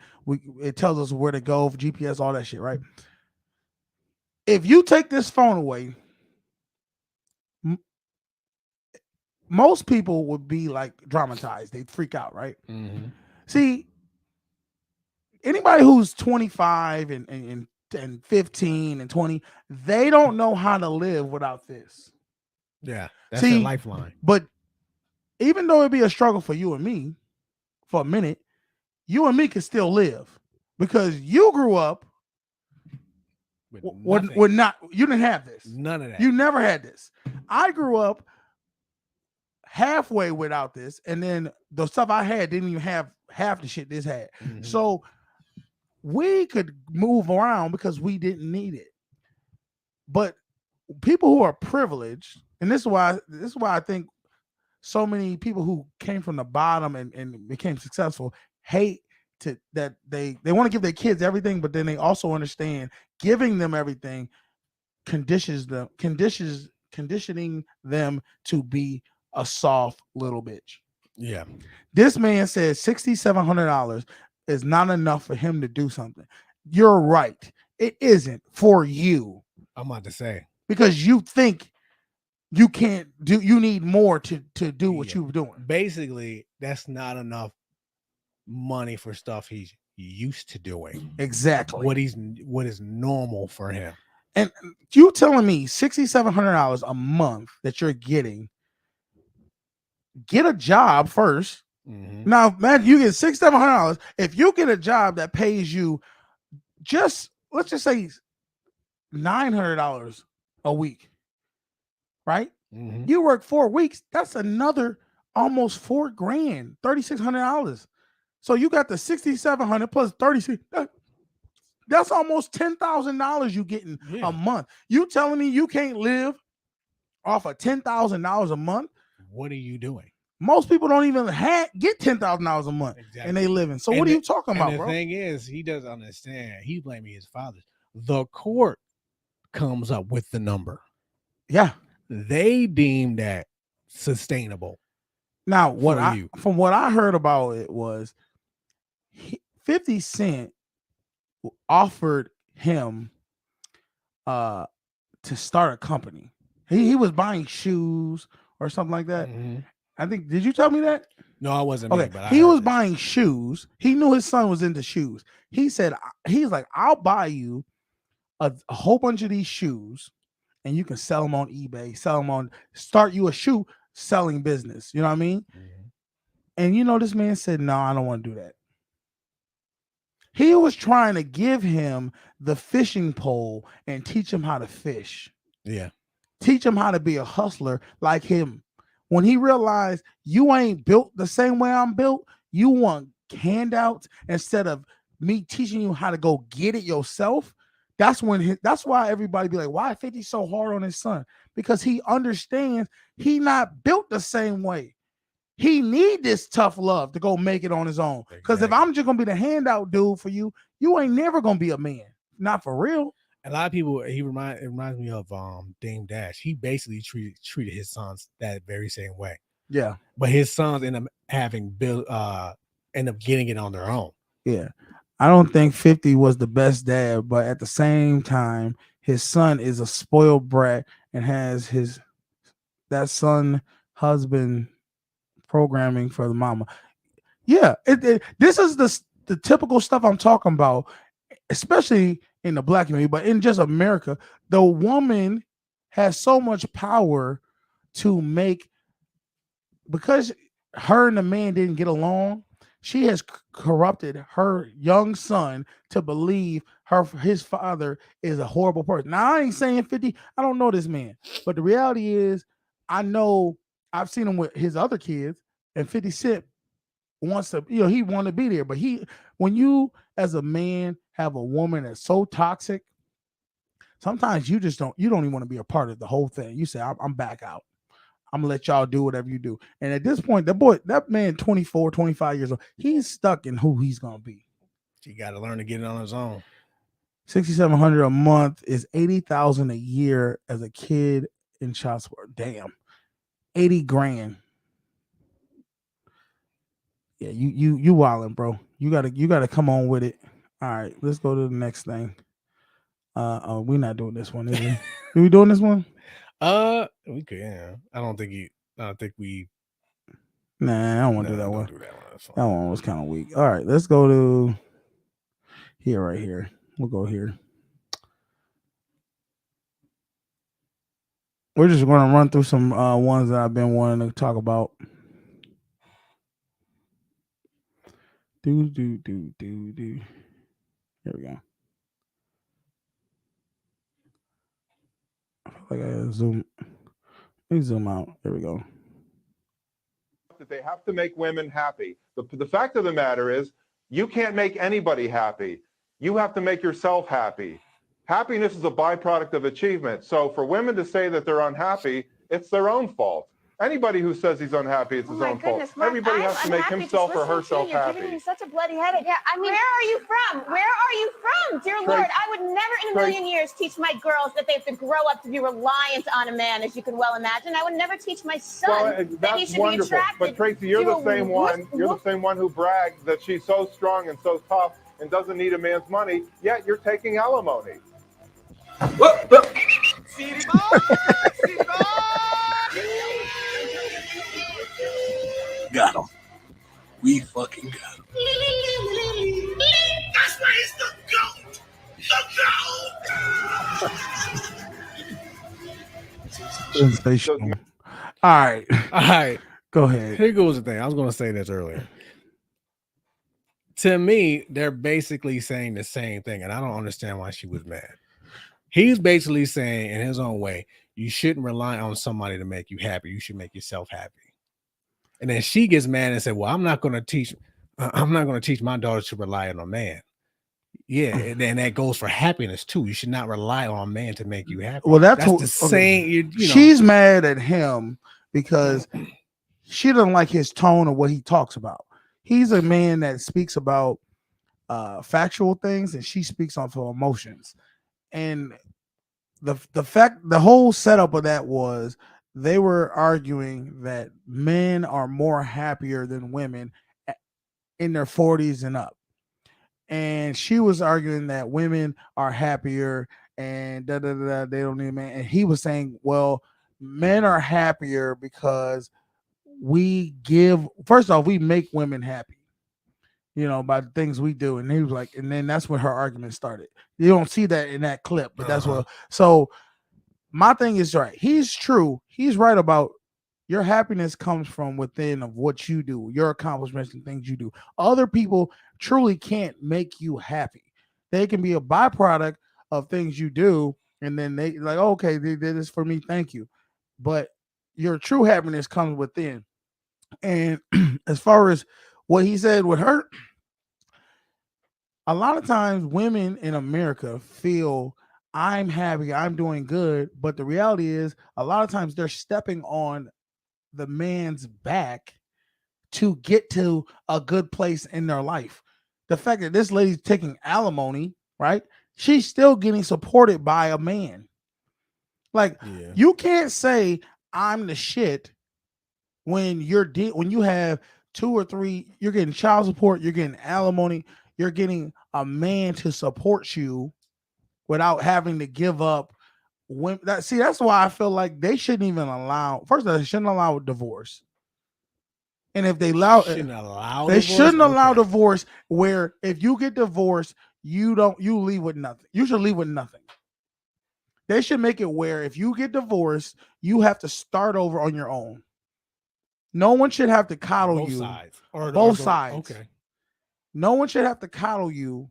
It tells us where to go, GPS, all that shit, right? If you take this phone away, most people would be like dramatized. They'd freak out, right? Mm-hmm. See, anybody who's 25 and 15 and 20, they don't know how to live without this. Yeah, that's See, a lifeline. But even though it'd be a struggle for you and me for a minute, you and me can still live because you grew up with not, you didn't have this. None of that. You never had this. I grew up halfway without this, and then the stuff I had didn't even have half the shit this had. Mhm. So we could move around because we didn't need it. But people who are privileged, and this is why I think so many people who came from the bottom and became successful hate that they want to give their kids everything, but then they also understand giving them everything conditioning them to be a soft little bitch. Yeah. This man says $6,700 is not enough for him to do something. You're right. It isn't for you. I'm about to say. Because you think you can't do, you need more to do what you're doing. Basically, that's not enough money for stuff he's used to doing. Exactly. What is normal for him. And you telling me $6,700 a month that you're getting, get a job first. Mm-hmm. Now, man, you get $6,700. If you get a job that pays you just, let's just say $900 a week, right? Mm-hmm. You work 4 weeks, that's another almost $4,000, $3,600. So you got the $6,700 plus 36. That's almost $10,000 you getting a month. You telling me you can't live off of $10,000 a month? What are you doing? Most people don't even get $10,000 a month, and they living. So what are you talking about, bro? The thing is, he doesn't understand. He's blaming his father. The court comes up with the number. Yeah, they deem that sustainable. Now, from what I heard about it was 50 Cent offered him to start a company. He was buying shoes or something like that. Mm-hmm. I think, did you tell me that? No, I wasn't. Okay, but he was buying shoes. He knew his son was into shoes. He said, he's like, I'll buy you a whole bunch of these shoes and you can sell them on eBay, start you a shoe selling business. You know what I mean? Mm-hmm. And you know, this man said, no, I don't want to do that. He was trying to give him the fishing pole and teach him how to fish. Yeah. Teach him how to be a hustler like him. When he realized you ain't built the same way I'm built, you want handouts instead of me teaching you how to go get it yourself. That's why everybody be like, why 50 so hard on his son? Because he understands he not built the same way. He need this tough love to go make it on his own. Because if I'm just gonna be the handout dude for you, you ain't never gonna be a man. Not for real. A lot of people, it reminds me of Dame Dash. He basically treated his sons that very same way. Yeah. But his sons end up getting it on their own. Yeah. I don't think 50 was the best dad, but at the same time, his son is a spoiled brat and has that son husband programming for the mama. Yeah, this is the typical stuff I'm talking about, especially in the black community, but in just America, the woman has so much power to make, because her and the man didn't get along, she has corrupted her young son to believe his father is a horrible person. Now, I ain't saying 50, I don't know this man, but the reality is, I know I've seen him with his other kids, and 50 Cent wants to, he want to be there. But when you as a man have a woman that's so toxic, sometimes you don't even want to be a part of the whole thing. You say, I'm back out. I'm gonna let y'all do whatever you do. And at this point, that man, 24, 25 years old, he's stuck in who he's gonna be. He got to learn to get it on his own. $6,700 a month is $80,000 a year as a kid in child support. Damn, 80 grand. Yeah, you wildin', bro. You gotta come on with it. All right, let's go to the next thing. Oh, we're not doing this one, is we? Are we doing this one? We could. Yeah. I don't think we. Nah, I don't want to do that don't one. do that one. That's fine. That one was kind of weak. All right, let's go to here, right here. We'll go here. We're just going to run through some ones that I've been wanting to talk about. Do. Here we go. I feel like I gotta zoom. Let me zoom out. There we go. That they have to make women happy. The fact of the matter is, you can't make anybody happy. You have to make yourself happy. Happiness is a byproduct of achievement. So for women to say that they're unhappy, it's their own fault. Anybody who says he's unhappy, it's his own fault. Everybody has to make himself or herself happy. You're giving me such a bloody headache. Yeah, I mean, where are you from? Where are you from? Dear Lord, I would never in a million years teach my girls that they have to grow up to be reliant on a man, as you can well imagine. I would never teach my son that he should be attracted. But Tracy, you're the same one. You're the same one who brags that she's so strong and so tough and doesn't need a man's money. Yet you're taking alimony. Got him. We fucking got him. That's why he's the GOAT. The GOAT. Sensational. All right. Go ahead. Here goes the thing. I was going to say this earlier. To me, they're basically saying the same thing, and I don't understand why she was mad. He's basically saying, in his own way, you shouldn't rely on somebody to make you happy. You should make yourself happy. And then she gets mad and said, "Well, I'm not going to teach my daughter to rely on a man." Yeah, and then that goes for happiness too. You should not rely on a man to make you happy. Well, that's the same. You know, she's mad at him because she doesn't like his tone of what he talks about. He's a man that speaks about factual things, and she speaks on for emotions. And the whole setup of that was they were arguing that men are more happier than women in their 40s and up. And she was arguing that women are happier and they don't need a man. And he was saying, well, men are happier because we first off, we make women happy, by the things we do. And he was like, and then that's when her argument started. You don't see that in that clip, but that's what. So my thing is right. He's true. He's right about your happiness comes from within of what you do, your accomplishments and things you do. Other people truly can't make you happy. They can be a byproduct of things you do, and then they like, okay, they did this for me, thank you. But your true happiness comes within. And as far as what he said with her, a lot of times women in America feel I'm happy, I'm doing good, but the reality is a lot of times they're stepping on the man's back to get to a good place in their life. The fact that this lady's taking alimony, right? She's still getting supported by a man. Like, you can't say I'm the shit when when you have 2 or 3, you're getting child support, you're getting alimony, you're getting a man to support you without having to give up. That's why I feel like they shouldn't even allow. First of all, they shouldn't allow divorce. And if they shouldn't allow divorce, where if you get divorced, you leave with nothing. You should leave with nothing. They should make it where if you get divorced, you have to start over on your own. No one should have to coddle you. Both sides. Okay. No one should have to coddle you.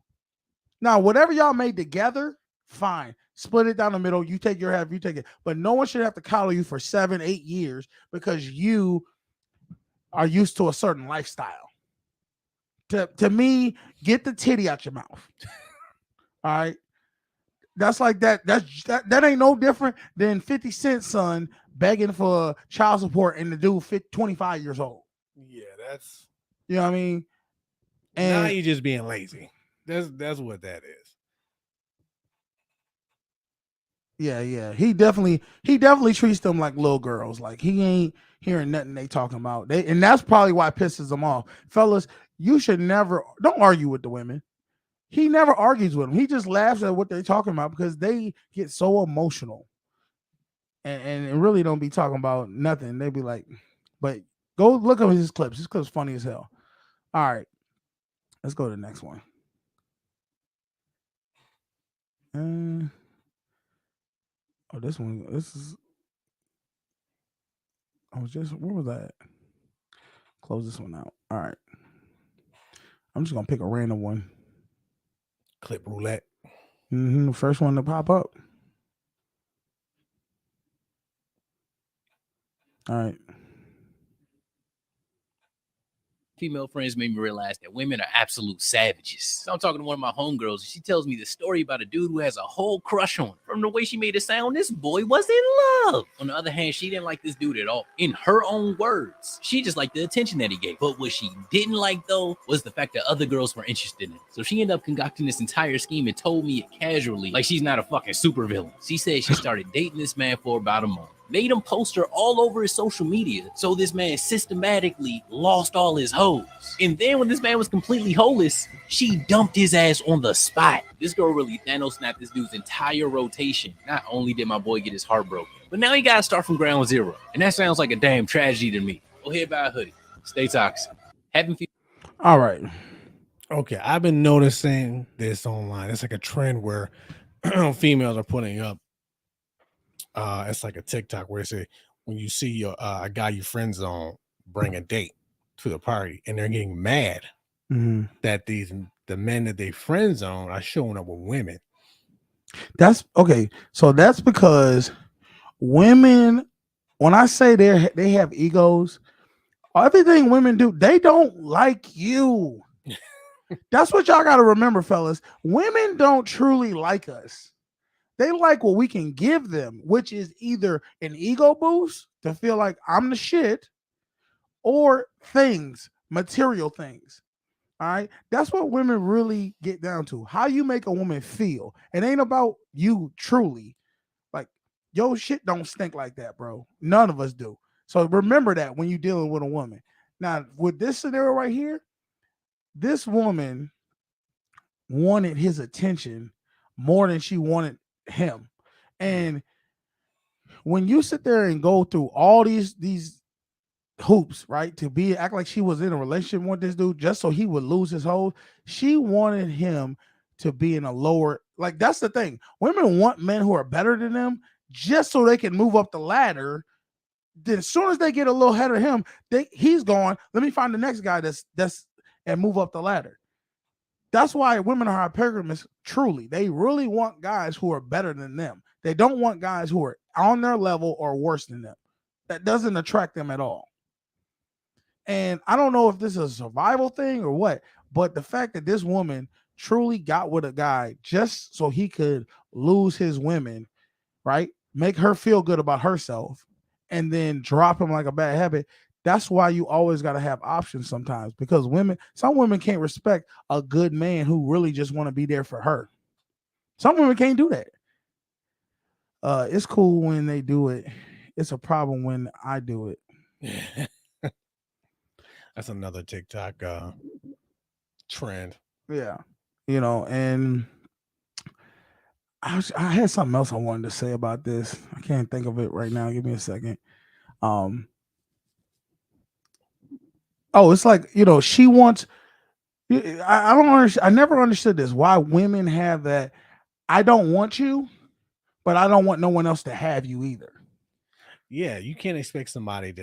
Now, whatever y'all made together, fine. Split it down the middle. You take your half, you take it. But no one should have to coddle you for 7, 8 years because you are used to a certain lifestyle. To me, get the titty out your mouth. All right. That's like that. That ain't no different than 50 Cent's son begging for child support and the dude 25 years old. Yeah, that's, you know what I mean? And now you're just being lazy. That's what that is. Yeah. He definitely treats them like little girls. Like he ain't hearing nothing they talking about. And that's probably why it pisses them off. Fellas, you should don't argue with the women. He never argues with them. He just laughs at what they're talking about because they get so emotional and really don't be talking about nothing. They be like, but go look at his clips. His clip's funny as hell. All right, let's go to the next one. This one. This is. Where was that? Close this one out. All right. I'm just gonna pick a random one. Clip roulette. The first one to pop up. All right. Female friends made me realize that women are absolute savages. So I'm talking to one of my homegirls, and she tells me the story about a dude who has a whole crush on her. From the way she made it sound, this boy was in love. On the other hand, she didn't like this dude at all. In her own words, she just liked the attention that he gave. But what she didn't like, though, was the fact that other girls were interested in him. So she ended up concocting this entire scheme and told me it casually, like she's not a fucking supervillain. She said she started dating this man for about a month. Made him post her all over his social media, so this man systematically lost all his hoes. And then when this man was completely holeless, she dumped his ass on the spot. This girl really Thanos snapped this dude's entire rotation. Not only did my boy get his heart broken, but now he gotta start from ground zero. And that sounds like a damn tragedy to me. Go ahead, buy a hoodie. Stay toxic. All right. Okay, I've been noticing this online. It's like a trend where females are putting up. It's like a TikTok where it say when you see your a guy you friend zone bring a date to the party, and they're getting mad that the men that they friend zone are showing up with women. That's okay. So that's because women, when I say they have egos, everything women do, they don't like you. That's what y'all got to remember, fellas. Women don't truly like us. They like what we can give them, which is either an ego boost to feel like I'm the shit, or things, material things. All right. That's what women really get down to. How you make a woman feel. It ain't about you truly. Like, yo, shit don't stink like that, bro. None of us do. So remember that when you're dealing with a woman. Now, with this scenario right here, this woman wanted his attention more than she wanted him. And when you sit there and go through all these hoops, right, to act like she was in a relationship with this dude just so he would lose his hold, she wanted him to be in a lower, like, that's the thing. Women want men who are better than them just so they can move up the ladder. Then as soon as they get a little ahead of him, he's going, let me find the next guy that's and move up the ladder. That's why women are hypergamous. Truly, they really want guys who are better than them. They don't want guys who are on their level or worse than them. That doesn't attract them at all. And I don't know if this is a survival thing or what, but the fact that this woman truly got with a guy just so he could lose his women, right? Make her feel good about herself and then drop him like a bad habit. That's why you always got to have options sometimes, because some women can't respect a good man who really just want to be there for her. Some women can't do that. It's cool when they do it. It's a problem when I do it. That's another TikTok trend. Yeah. And I had something else I wanted to say about this. I can't think of it right now. Give me a second. It's like, she wants, I don't understand. I never understood this. Why women have that. I don't want you, but I don't want no one else to have you either. Yeah. You can't expect somebody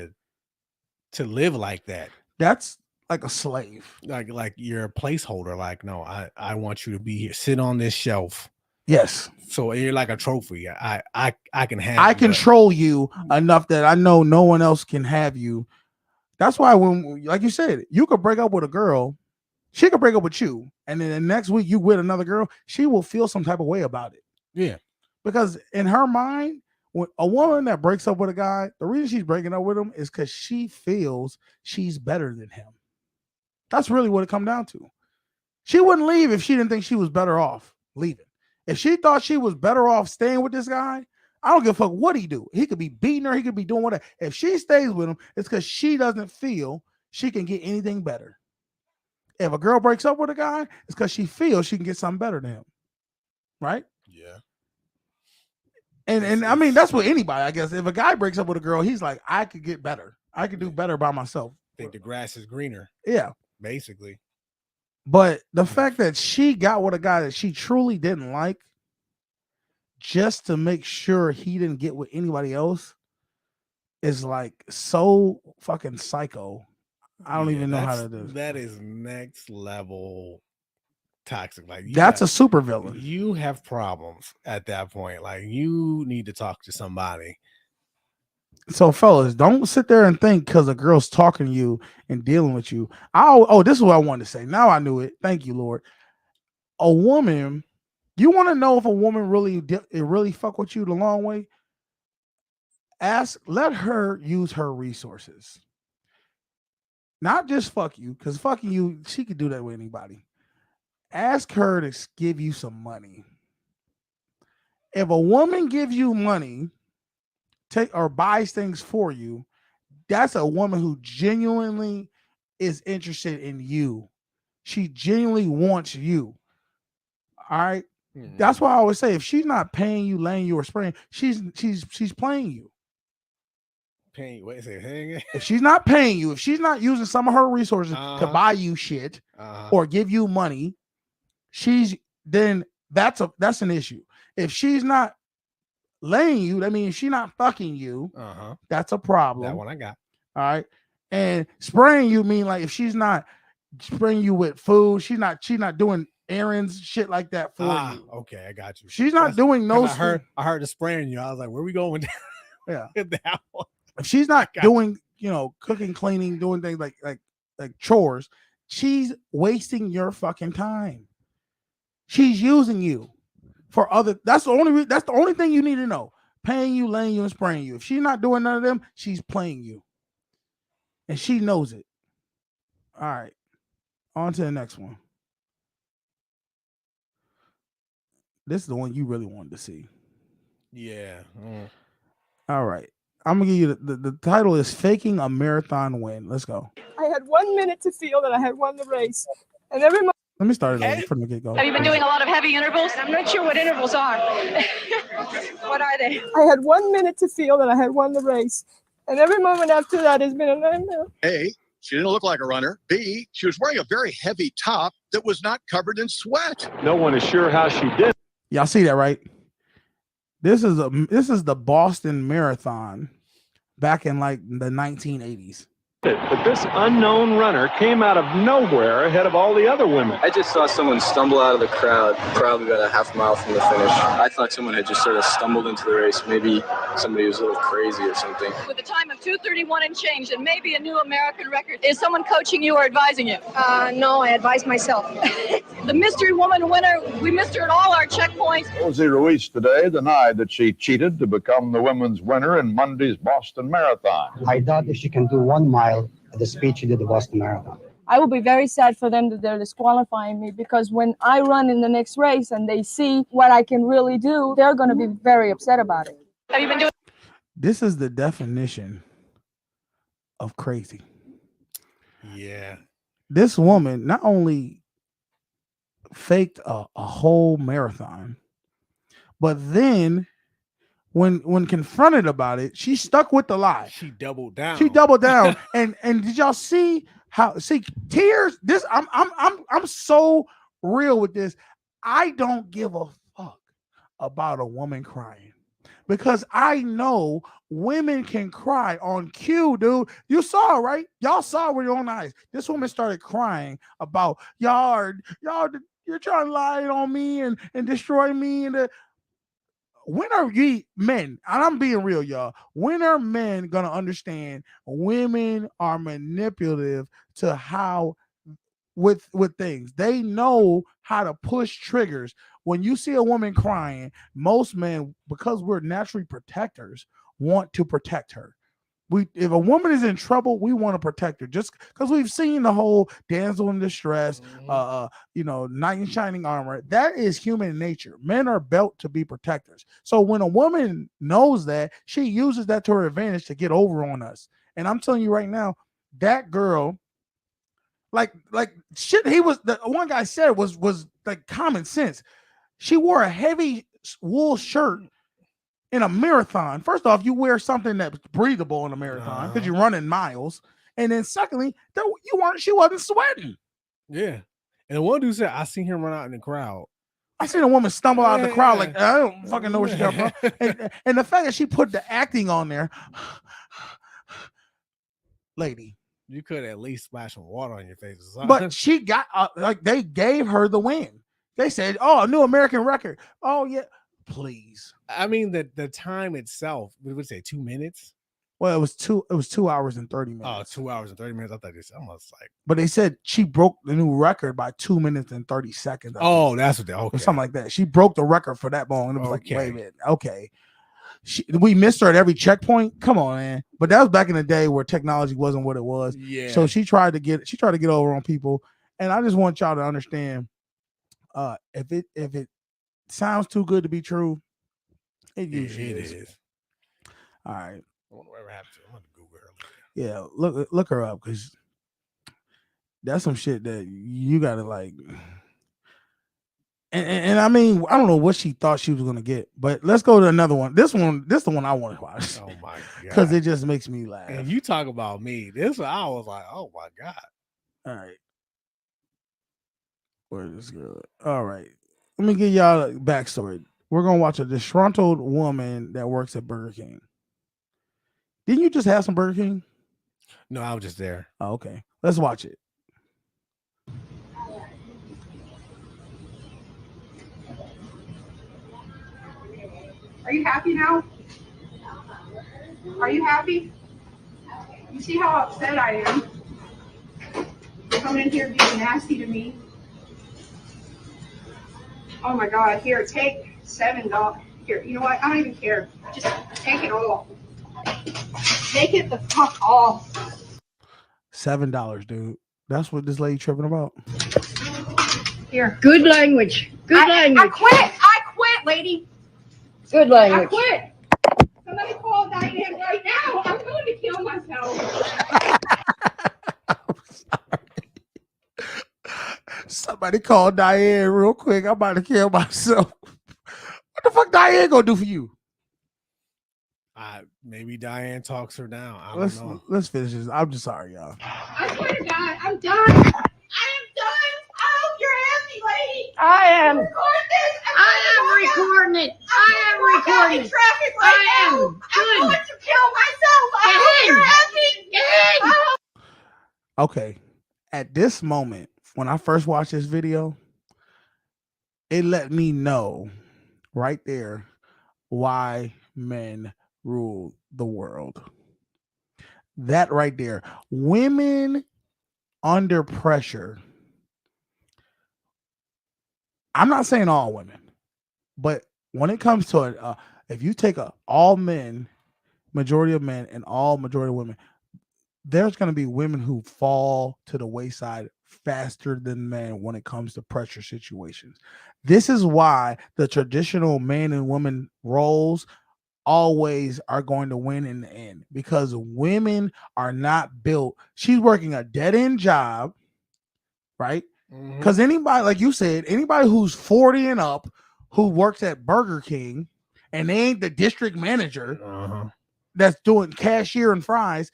to live like that. That's like a slave. Like you're a placeholder. Like, no, I want you to be here. Sit on this shelf. Yes. So you're like a trophy. I can have I control you enough that I know no one else can have you. That's why when, like you said, you could break up with a girl, she could break up with you, and then the next week you with another girl, she will feel some type of way about it. Yeah. Because in her mind, when a woman that breaks up with a guy, the reason she's breaking up with him is because she feels she's better than him. That's really what it comes down to. She wouldn't leave if she didn't think she was better off leaving. If she thought she was better off staying with this guy, I don't give a fuck what he do. He could be beating her. He could be doing whatever. If she stays with him, it's because she doesn't feel she can get anything better. If a girl breaks up with a guy, it's because she feels she can get something better than him. Right? Yeah. And I mean, that's with anybody, I guess. If a guy breaks up with a girl, he's like, I could get better. I could do better by myself. I think the grass is greener. Yeah. Basically. But the fact that she got with a guy that she truly didn't like just to make sure he didn't get with anybody else is like so fucking psycho. I don't even know how to do it. That is next level toxic. Like that's a super villain. You have problems at that point. Like you need to talk to somebody. So fellas, don't sit there and think because a girl's talking to you and dealing with you. This is what I wanted to say. Now I knew it. Thank you, Lord. A woman, you want to know if a woman really fuck with you the long way? Let her use her resources. Not just fuck you, because fucking you, she could do that with anybody. Ask her to give you some money. If a woman gives you money, or buys things for you, that's a woman who genuinely is interested in you. She genuinely wants you. All right. That's why I always say if she's not paying you, laying you, or spraying, she's playing you. If she's not paying you, if she's not using some of her resources to buy you shit or give you money, then that's an issue. If she's not laying you, that means she's not fucking you. That's a problem. That one I got. All right. And spraying you mean like if she's not spraying you with food, she's not doing errands, shit like that for you. Okay, I got you. She's not doing those. I heard the spraying you. I was like, where are we going? Yeah. That one. If she's not doing, cooking, cleaning, doing things like chores, she's wasting your fucking time. She's using you for other. That's the only thing you need to know. Paying you, laying you, and spraying you. If she's not doing none of them, she's playing you. And she knows it. All right. On to the next one. This is the one you really wanted to see. Yeah. All right. I'm going to give you the title is Faking a Marathon Win. Let's go. I had 1 minute to feel that I had won the race. And every moment. Let me start it over from the get-go. Have you been doing a lot of heavy intervals? I'm not sure what intervals are. What are they? I had 1 minute to feel that I had won the race. And every moment after that has been a nightmare. A, she didn't look like a runner. B, she was wearing a very heavy top that was not covered in sweat. No one is sure how she did. Y'all see that, right? This is the Boston Marathon back in like the 1980s. But this unknown runner came out of nowhere ahead of all the other women. I just saw someone stumble out of the crowd, probably about a half mile from the finish. I thought someone had just sort of stumbled into the race. Maybe somebody was a little crazy or something. With a time of 2:31 and change and maybe a new American record, is someone coaching you or advising you? No, I advise myself. The mystery woman winner, we missed her at all our checkpoints. Rosie Ruiz today denied that she cheated to become the women's winner in Monday's Boston Marathon. I doubt if she can do 1 mile at the speed she did the Boston Marathon. I will be very sad for them that they're disqualifying me, because when I run in the next race and they see what I can really do, they're going to be very upset about it. Have you been doing? This is the definition of crazy. Yeah. This woman not only faked a whole marathon, but then when confronted about it, she stuck with the lie. She doubled down. and did y'all see tears? This I'm so real with this. I don't give a fuck about a woman crying, because I know women can cry on cue, dude. You saw, right? Y'all saw with your own eyes. This woman started crying about y'all you're trying to lie on me and destroy me. And when are ye men, and I'm being real, y'all, when are men gonna understand women are manipulative to how with things? They know how to push triggers. When you see a woman crying, most men, because we're naturally protectors, want to protect her. If a woman is in trouble, we want to protect her, just because we've seen the whole damsel in distress, knight in shining armor. That is human nature. Men are built to be protectors. So when a woman knows that, she uses that to her advantage to get over on us. And I'm telling you right now, that girl, like shit, the one guy said was like common sense. She wore a heavy wool shirt in a marathon. First off, you wear something that's breathable in a marathon because you're running miles. And then secondly, she wasn't sweating. Yeah. And the one dude said, I seen him run out in the crowd. I seen a woman stumble out of the crowd like, I don't fucking know where she got from. And the fact that she put the acting on there, lady. You could at least splash some water on your face or something. But she got, they gave her the win. They said, oh, a new American record. Oh, yeah. Please. I mean, the time itself, we would say 2 minutes. Well, it was 2 hours and 30 minutes. Oh, 2 hours and 30 minutes. I thought it's almost like. But they said she broke the new record by 2 minutes and 30 seconds. Oh, that's what or something like that. She broke the record for that long. And it was like, wait a minute. Okay. We missed her at every checkpoint. Come on, man. But that was back in the day where technology wasn't what it was. Yeah. So she tried to get over on people. And I just want y'all to understand, if it sounds too good to be true, it usually is. All right. I wonder whatever happened to her. I'm going to Google her. Yeah, look her up, because that's some shit that you gotta like. And I mean, I don't know what she thought she was gonna get, but let's go to another one. This is the one I want to watch. Oh my god, because it just makes me laugh. And you talk about me. This one, I was like, oh my god. All right, where's this girl? All right, let me give y'all a backstory. We're gonna watch a disgruntled woman that works at Burger King. Didn't you just have some Burger King? No, I was just there. Oh, okay, let's watch it. Are you happy now? Are you happy? You see how upset I am? You're coming in here being nasty to me. Oh my God, here, take $7. Here, you know what? I don't even care. Just take it all. Take it the fuck off. $7, dude. That's what this lady tripping about. Here. Good language. Good language. I quit, lady. Good language. I quit. Somebody call Diane right now. I'm going to kill myself. Somebody call Diane real quick. I'm about to kill myself. What the fuck Diane gonna do for you? Maybe Diane talks her down. I don't know. Let's finish this. I'm just sorry, y'all. I swear to God, I'm done. I am done. I hope you're happy, lady. I am. Record this. I am recording it. I am recording it. Traffic right I now. am. I'm going to kill myself. I hope you're happy. Okay. At this moment, when I first watched this video, it let me know right there why men rule the world. That right there. Women under pressure. I'm not saying all women, but when it comes to if you take all men, majority of men, and all majority of women, there's going to be women who fall to the wayside faster than men when it comes to pressure situations. This is why the traditional man and woman roles always are going to win in the end, because women are not built. She's working a dead-end job, right? Because anybody, like you said, anybody who's 40 and up who works at Burger King and they ain't the district manager that's doing cashier and fries,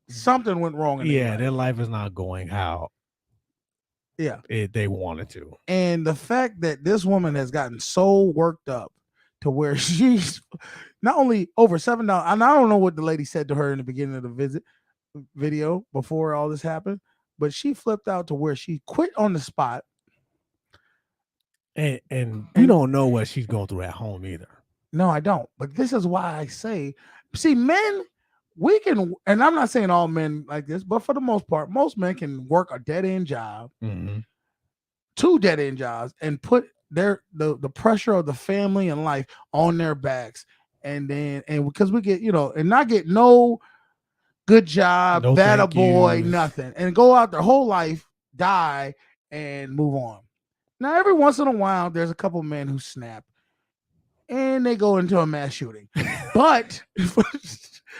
something went wrong. Their life is not going how they wanted to. And the fact that this woman has gotten so worked up to where she's not only over $7, and I don't know what the lady said to her in the beginning of the video before all this happened, but she flipped out to where she quit on the spot. And you don't know what she's going through at home either. No, I don't. But this is why I say, see, men, we can, and I'm not saying all men like this, but for the most part, most men can work a dead-end job, 2 dead-end jobs, and put the pressure of the family and life on their backs. And because we get, and not get no good job, No that a thank boy, yous. nothing, and go out their whole life, die, and move on. Now, every once in a while, there's a couple men who snap, and they go into a mass shooting. But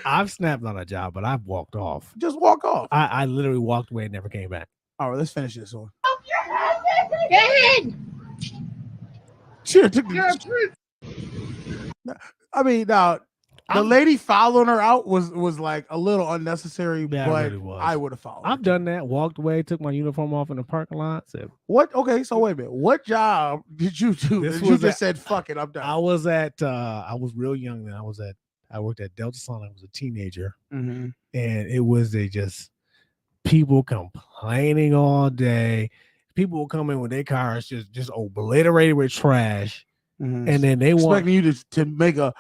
I've snapped on a job, but I've walked off. just walk off. I literally walked away and never came back. All right, let's finish this one. Go ahead. Sure, took You're a the, brute. I mean, now the lady following her out was like a little unnecessary, Yeah, it but really was. I would have followed. I've done that. Walked away, took my uniform off in the parking lot. Said, What? Okay, so wait a minute. What job did you do? This That you was just at- said, "Fuck it, I'm done." I was at. I was real young then. I worked at Delta Sonic. I was a teenager, Mhm. and it was just people complaining all day. People will come in with their cars just obliterated with trash, Mhm. and then they want expecting you to make a,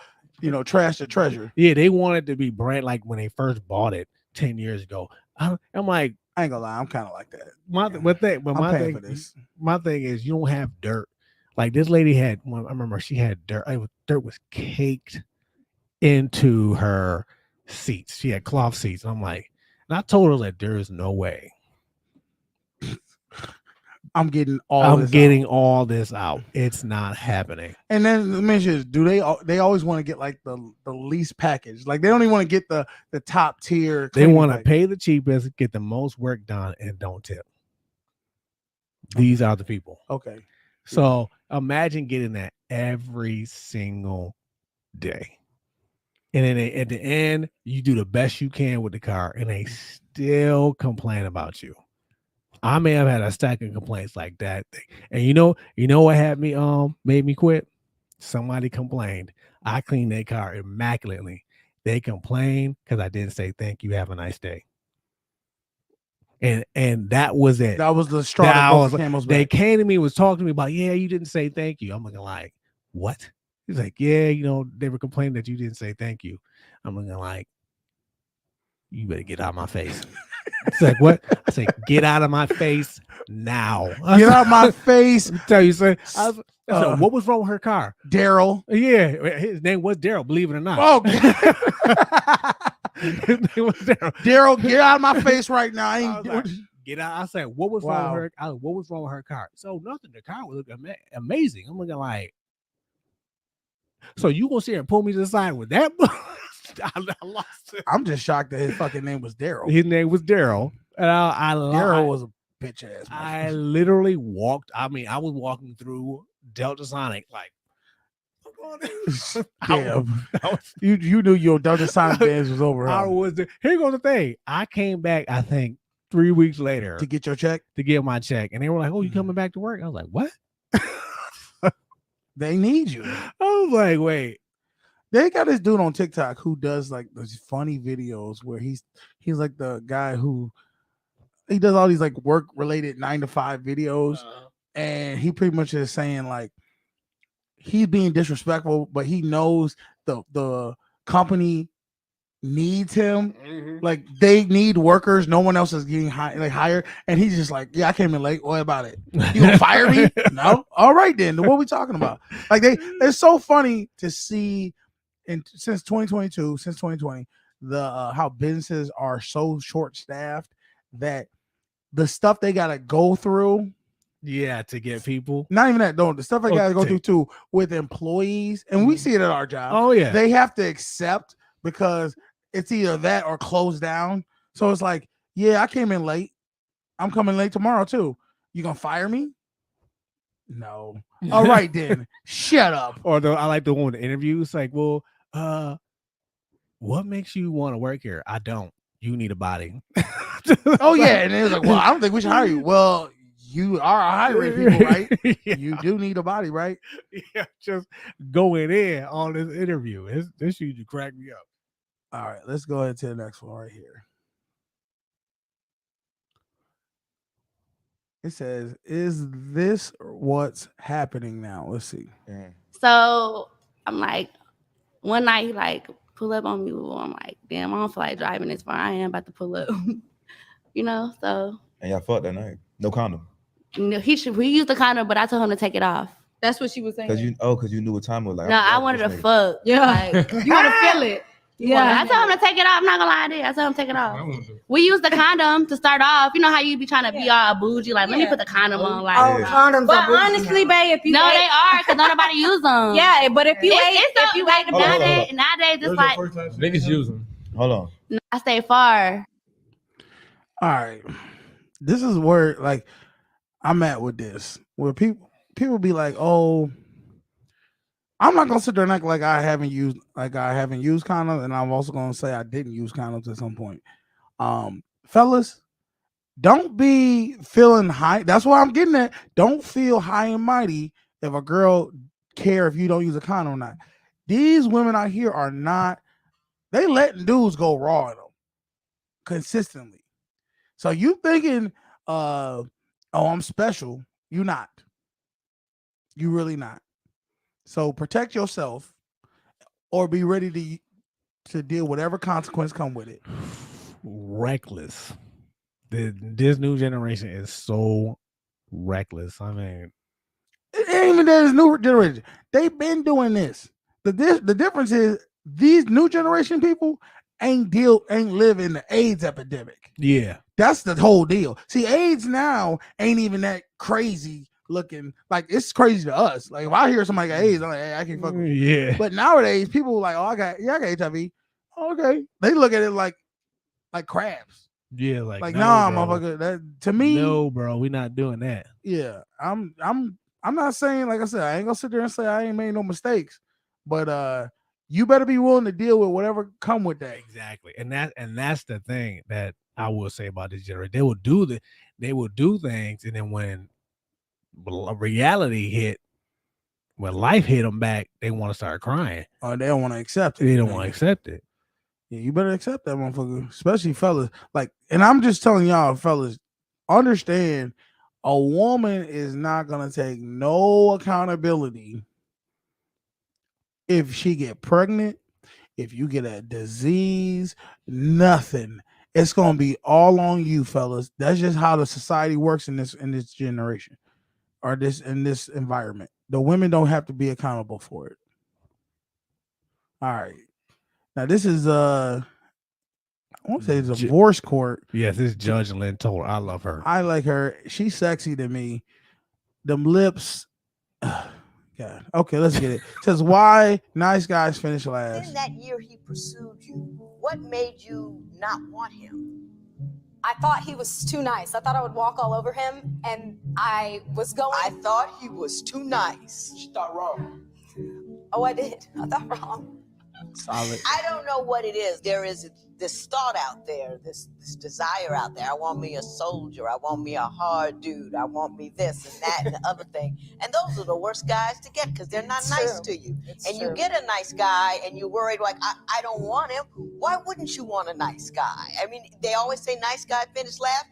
trash to treasure. yeah, they want it to be brand like when they first bought it 10 years ago. I'm like, I ain't gonna lie, I'm kind of like that. my paying for this. my thing is you don't have dirt. Like this lady had one, I remember she had dirt. Dirt was caked into her seats. She had cloth seats. I'm like, and I told her that there is no way I'm getting all. I'm this getting out. all this out. It's not happening. And then the mention is, do they always want to get like the least package? Like they don't even want to get the top tier. They cleaning want to package. pay the cheapest, get the most work done, and don't tip. These are the people. Okay. So imagine getting that every single day. And then at the end, you do the best you can with the car, and they still complain about you. I may have had a stack of complaints like that. And you know what had me made me quit? Somebody complained. I cleaned their car immaculately. They complained because I didn't say thank you, have a nice day. And that was it. That was the straw that broke the camel's They back. came to me, was talking to me about, yeah, you didn't say thank you. I'm looking like, what? He's like, yeah, they were complaining that you didn't say thank you. I'm looking like, you better get out of my face. It's like, what? I say, get out of my face now. Get out of my face. Tell you, sir. I said, what was wrong with her car? Daryl. Yeah, his name was Daryl, believe it or not. Oh, his name was Daryl. Daryl, get out of my face right now. I ain't like, get out. I said, what was wrong with her? What was wrong with her car? So nothing. The car was looking amazing. I'm looking like, so you gonna sit here and pull me to the side with that? I lost it. I'm just shocked that his fucking name was Daryl. His name was Daryl, and Daryl was a bitch ass. I literally walked. I mean, I was walking through Delta Sonic like. Damn. You knew your Delta Sonic bands was over. I Huh? was there. Here goes the thing. I came back, I think 3 weeks later To get your check? to get my check, and they were like, "Oh, you coming back to work?" I was like, "What?" They need you. I was like, "Wait." They got this dude on TikTok who does like those funny videos where he's like the guy who he does all these like work related 9-to-5 videos, and he pretty much is saying like he's being disrespectful, but he knows the company needs him. Like they need workers. No one else is getting hired, and he's just like, yeah, I came in late. What about it? You gonna fire me? No. All right then. What are we talking about? Like it's so funny to see. And since 2020, the how businesses are so short staffed that the stuff they gotta go through. Yeah, to get people. Not even that, the stuff I gotta go through too with employees, and we see it at our job. Oh yeah, they have to accept because it's either that or close down. So it's like, yeah, I came in late. I'm coming late tomorrow too. You gonna fire me? No. All right then. Shut up. Or I like the one with the interview. It's like, well, what makes you want to work here? I don't. You need a body. Oh yeah, and it was like, well, I don't think we should hire you. Well, you are hiring people, right? Yeah. You do need a body, right? Yeah, just going in on this interview. This should crack me up. All right, let's go ahead to the next one right here. It says, "Is this what's happening now?" Let's see. So I'm like, one night he like pull up on me. I'm like, damn, I don't feel like driving this far. I am about to pull up, So. And y'all fucked that night. No condom. No, he used the condom, but I told him to take it off. That's what she was saying. Because you knew what time it was like. No, I wanted to fuck. Yeah, like, you want to feel it. Yeah, I told him to take it off. I'm not gonna lie to you. I told him to take it off. We used the condom to start off. You know how you be trying to be all bougie, like let me put the condom on. Like, condoms. But honestly, babe, if you no, they are because nobody use them. Yeah, but if you nowadays, it's like Niggas use them. Hold on. I stay far. All right, this is where like I'm at with this, where people be like, oh, I'm not gonna sit there and act like I haven't used condoms, and I'm also gonna say I didn't use condoms at some point. Fellas, don't be feeling high. That's what I'm getting at. Don't feel high and mighty if a girl care if you don't use a condom or not. These women out here are not. They letting dudes go raw in them consistently. So you thinking, oh, I'm special. You not. You really not. So protect yourself, or be ready to deal whatever consequence come with it. Reckless. This new generation is so reckless. I mean, it ain't even that it's new generation. They've been doing this. The difference is these new generation people ain't live in the AIDS epidemic. Yeah. That's the whole deal. See, AIDS now ain't even that crazy looking. Like, it's crazy to us. Like, if I hear somebody got AIDS, I'm like, hey, I can't fuck with you. Yeah. But nowadays, people are like, oh, I got HIV. Okay. They look at it like crabs. Yeah, like no, nah, motherfucker. That to me, no, bro, we not doing that. Yeah, I'm not saying, like I said, I ain't gonna sit there and say I ain't made no mistakes, but you better be willing to deal with whatever come with that. Exactly, and that's the thing that I will say about this generation. They will do things, and then when reality hit, when life hit them back, they want to start crying. Or they don't want to accept it. They don't want to accept it. Yeah, you better accept that, motherfucker, especially fellas. Like, and I'm just telling y'all, fellas, understand, a woman is not gonna take no accountability if she get pregnant, if you get a disease, nothing. It's gonna be all on you, fellas. That's just how the society works in this generation, or in this environment. The women don't have to be accountable for it. All right. Now this is I want to say divorce court. Yes, this is Judge Lynn Toler. I love her. I like her. She's sexy to me. Them lips. God. Okay, let's get it. Says, why nice guys finish last. In that year he pursued you, what made you not want him? I thought he was too nice. I thought I would walk all over him, and I thought he was too nice. She thought wrong. Oh, I did. I thought wrong. Solid. I don't know what it is. There is this thought out there, this desire out there. I want me a soldier. I want me a hard dude. I want me this and that and the other thing. And those are the worst guys to get because they're not nice to you. You get a nice guy and you're worried like, I don't want him. Why wouldn't you want a nice guy? I mean, they always say nice guy finish last.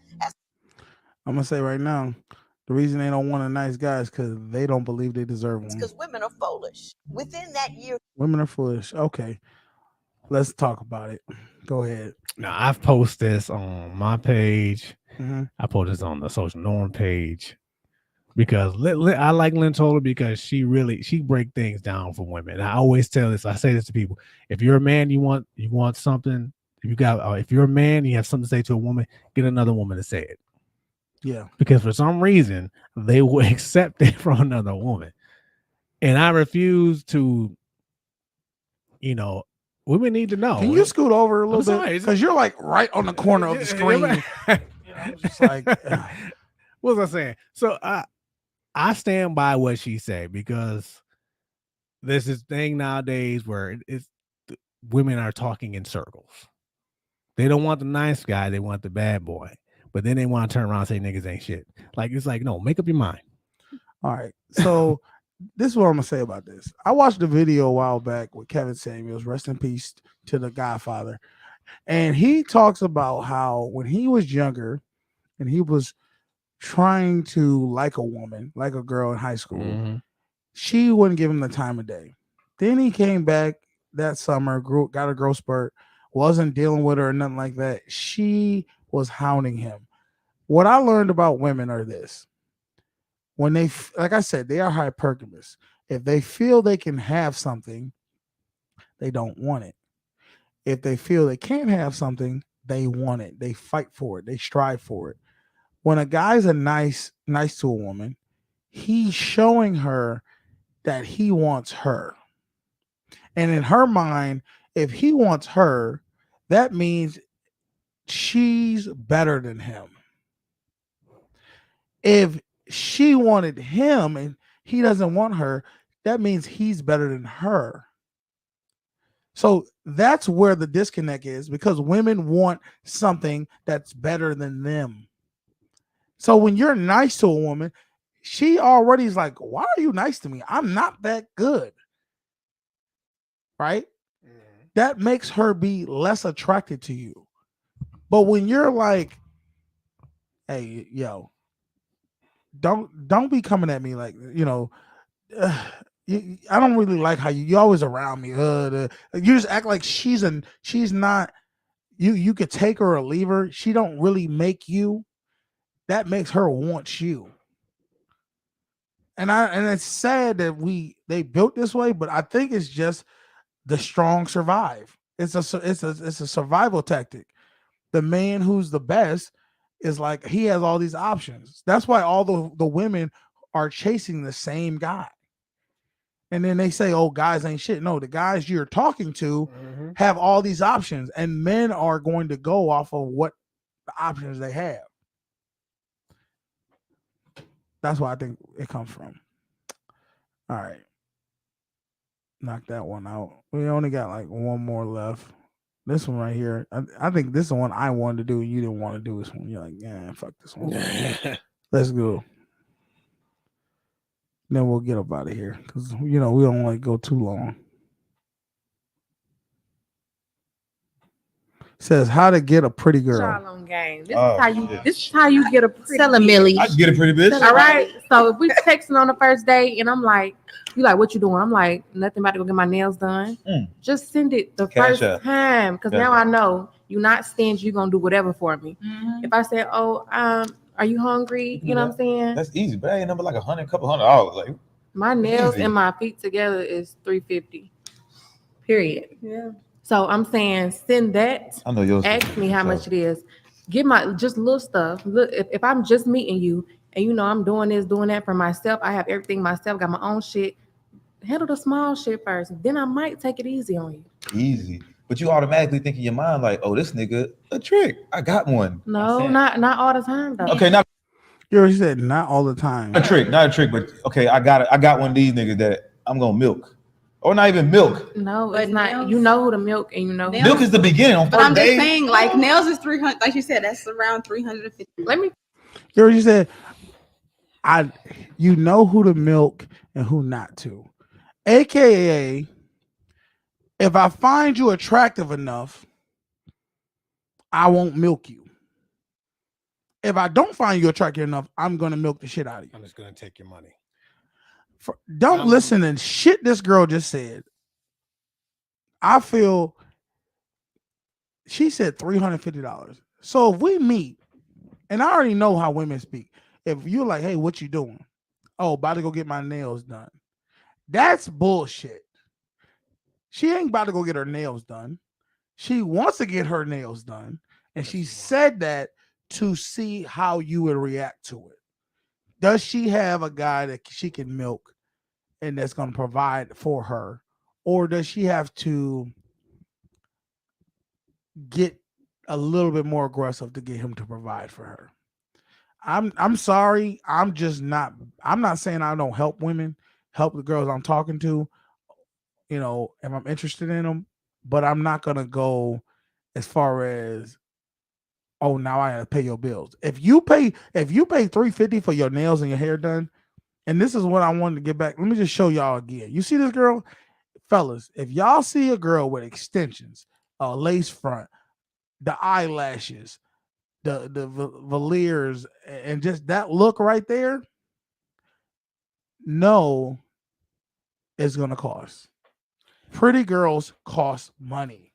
I'm going to say right now, the reason they don't want a nice guy is because they don't believe they deserve one. Because women are foolish. Within that year. Women are foolish. Okay. Let's talk about it. Go ahead. Now, I've posted this on my page. Mm-hmm. I posted this on the Social Norm page because I like Lynn Toler because she break things down for women. And I always tell this. I say this to people: if you're a man, you want something. If you're a man, you have something to say to a woman. Get another woman to say it. Yeah. Because for some reason they will accept it from another woman, and I refuse to. Women need to know. Can you scoot over a little bit? Because you're like right on the corner of the screen. I'm just like, what was I saying? So I stand by what she said because there's this thing nowadays where women are talking in circles. They don't want the nice guy, they want the bad boy. But then they want to turn around and say niggas ain't shit. Like, it's like, no, make up your mind. All right. So this is what I'm going to say about this. I watched a video a while back with Kevin Samuels, rest in peace to the Godfather. And he talks about how when he was younger and he was trying to like a woman, like a girl in high school, she wouldn't give him the time of day. Then he came back that summer, got a growth spurt, wasn't dealing with her or nothing like that. She was hounding him. What I learned about women are this. When they, like I said, they are hypergamous. If they feel they can have something, they don't want it. if they feel they can't have something, they want it. They fight for it. They strive for it. When a guy's nice to a woman, he's showing her that he wants her. And in her mind, if he wants her, that means she's better than him. If she wanted him and he doesn't want her, that means he's better than her. So that's where the disconnect is, because women want something that's better than them. So when you're nice to a woman, she already is like, why are you nice to me? I'm not that good. Right? That makes her be less attracted to you. But when you're like, hey, yo, don't be coming at me like, I don't really like how you always around me. You just act like she's not. You could take her or leave her. She don't really make you. That makes her want you. And it's sad that they built this way, but I think it's just the strong survive. It's a survival tactic. The man who's the best is like, he has all these options. That's why all the women are chasing the same guy. And then they say, oh, guys ain't shit. No, the guys you're talking to have all these options, and men are going to go off of what the options they have. That's why I think it comes from. All right. Knock that one out. We only got like one more left. This one right here. I think this is the one I wanted to do. You didn't want to do this one. You're like, yeah, fuck this one. Let's go. Then we'll get up out of here, because we don't want to go too long. Says how to get a pretty girl. On game. This is how you get a pretty bitch. I can get a pretty bitch. All right. So if we texting on the first day and I'm like, you like, what you doing? I'm like, nothing, about to go get my nails done. Just send it the first time, because now I know you're not stingy. You're gonna do whatever for me. If I say, oh, are you hungry? You know what I'm saying? That's easy, but that ain't number like couple $100. Like, my nails and my feet together is $350. Period. Yeah. So I'm saying send that. I know yours. Ask me how much it is. Get my just little stuff. Look, if I'm just meeting you and I'm doing this, doing that for myself, I have everything myself, got my own shit. Handle the small shit first. Then I might take it easy on you. Easy. But you automatically think in your mind like, oh, this nigga a trick. I got one. No, not all the time though. Okay, now you already said not all the time. Not a trick, but okay, I got one of these niggas that I'm gonna milk. Or not even milk. No, it's not. Nails, you know who to milk, and milk is the beginning on but first I'm just day. saying, like nails is 300. Like you said, that's around 350. Let me. You already said, you know who to milk and who not to. AKA, if I find you attractive enough, I won't milk you. If I don't find you attractive enough, I'm gonna milk the shit out of you. I'm just gonna take your money. Don't listen to shit this girl just said. I feel she said $350. So if we meet, and I already know how women speak. If you're like, hey, what you doing? Oh, about to go get my nails done. That's bullshit. She ain't about to go get her nails done. She wants to get her nails done. And she said that to see how you would react to it. Does she have a guy that she can milk and that's going to provide for her? Or does she have to get a little bit more aggressive to get him to provide for her? I'm sorry. I'm not saying I don't help women, help the girls I'm talking to, if I'm interested in them, but I'm not going to go as far as, oh, now I gotta pay your bills. If you pay $350 for your nails and your hair done, and this is what I wanted to get back. Let me just show y'all again. You see this girl? Fellas, if y'all see a girl with extensions, a lace front, the eyelashes, the veneers, and just that look right there, no, it's gonna cost. Pretty girls cost money.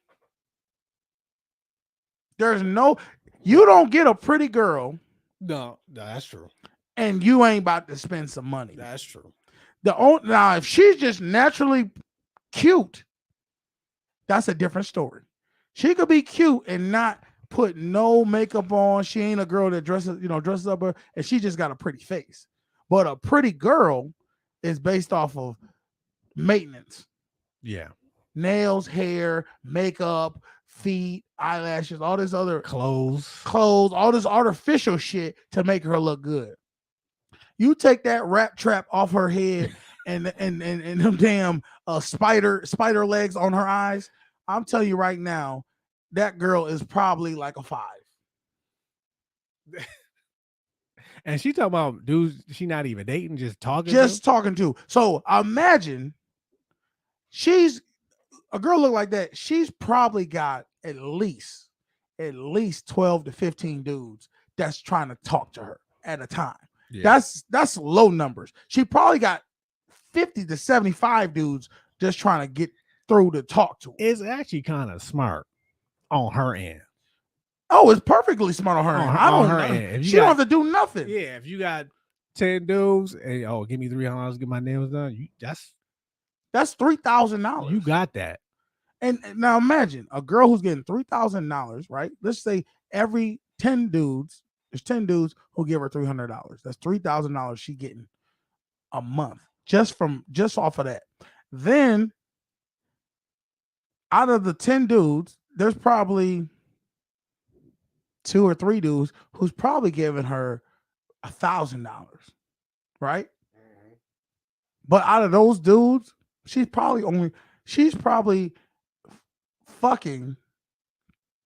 You don't get a pretty girl. No, that's true. And you ain't about to spend some money. That's true. Now, if she's just naturally cute, that's a different story. She could be cute and not put no makeup on. She ain't a girl that dresses up her, and she just got a pretty face. But a pretty girl is based off of maintenance. Yeah. Nails, hair, makeup, feet, eyelashes, all this other clothes, all this artificial shit to make her look good. You take that rat trap off her head and them damn spider legs on her eyes. I'm telling you right now, that girl is probably like a 5. And she talking about dudes she not even dating, just talking to. So imagine a girl look like that. She's probably got at least 12 to 15 dudes that's trying to talk to her at a time. Yeah. That's low numbers. She probably got 50 to 75 dudes just trying to get through to talk to her. It's actually kind of smart on her end. Oh, it's perfectly smart on her end. I don't know. She don't have to do nothing. Yeah, if you got 10 dudes and give me $300 to get my nails done, that's $3,000. You got that. And now imagine a girl who's getting $3,000, right? Let's say every 10 dudes, there's 10 dudes who give her $300. That's $3,000 she getting a month just off of that. Then out of the 10 dudes, there's probably 2 or 3 dudes who's probably giving her $1,000, right? But out of those dudes, she's probably fucking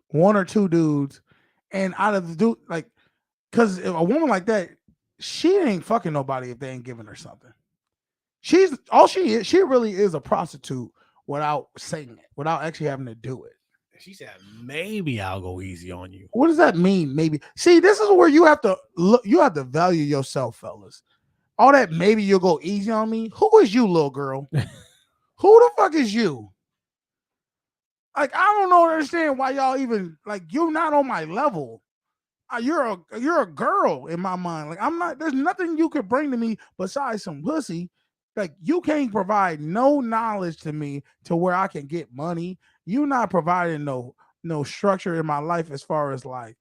1 or 2 dudes, and out of the dude, like, because a woman like that, she ain't fucking nobody if they ain't giving her something. She really is a prostitute without saying it, without actually having to do it. She said, maybe I'll go easy on you. What does that mean? Maybe. See, this is where you have to look. You have to value yourself, fellas. All that maybe you'll go easy on me. Who is you, little girl? Who the fuck is you? Like, I don't understand why y'all even like. You're not on my level. You're a girl in my mind. Like, I'm not. There's nothing you could bring to me besides some pussy. Like, you can't provide no knowledge to me to where I can get money. You're not providing no structure in my life as far as like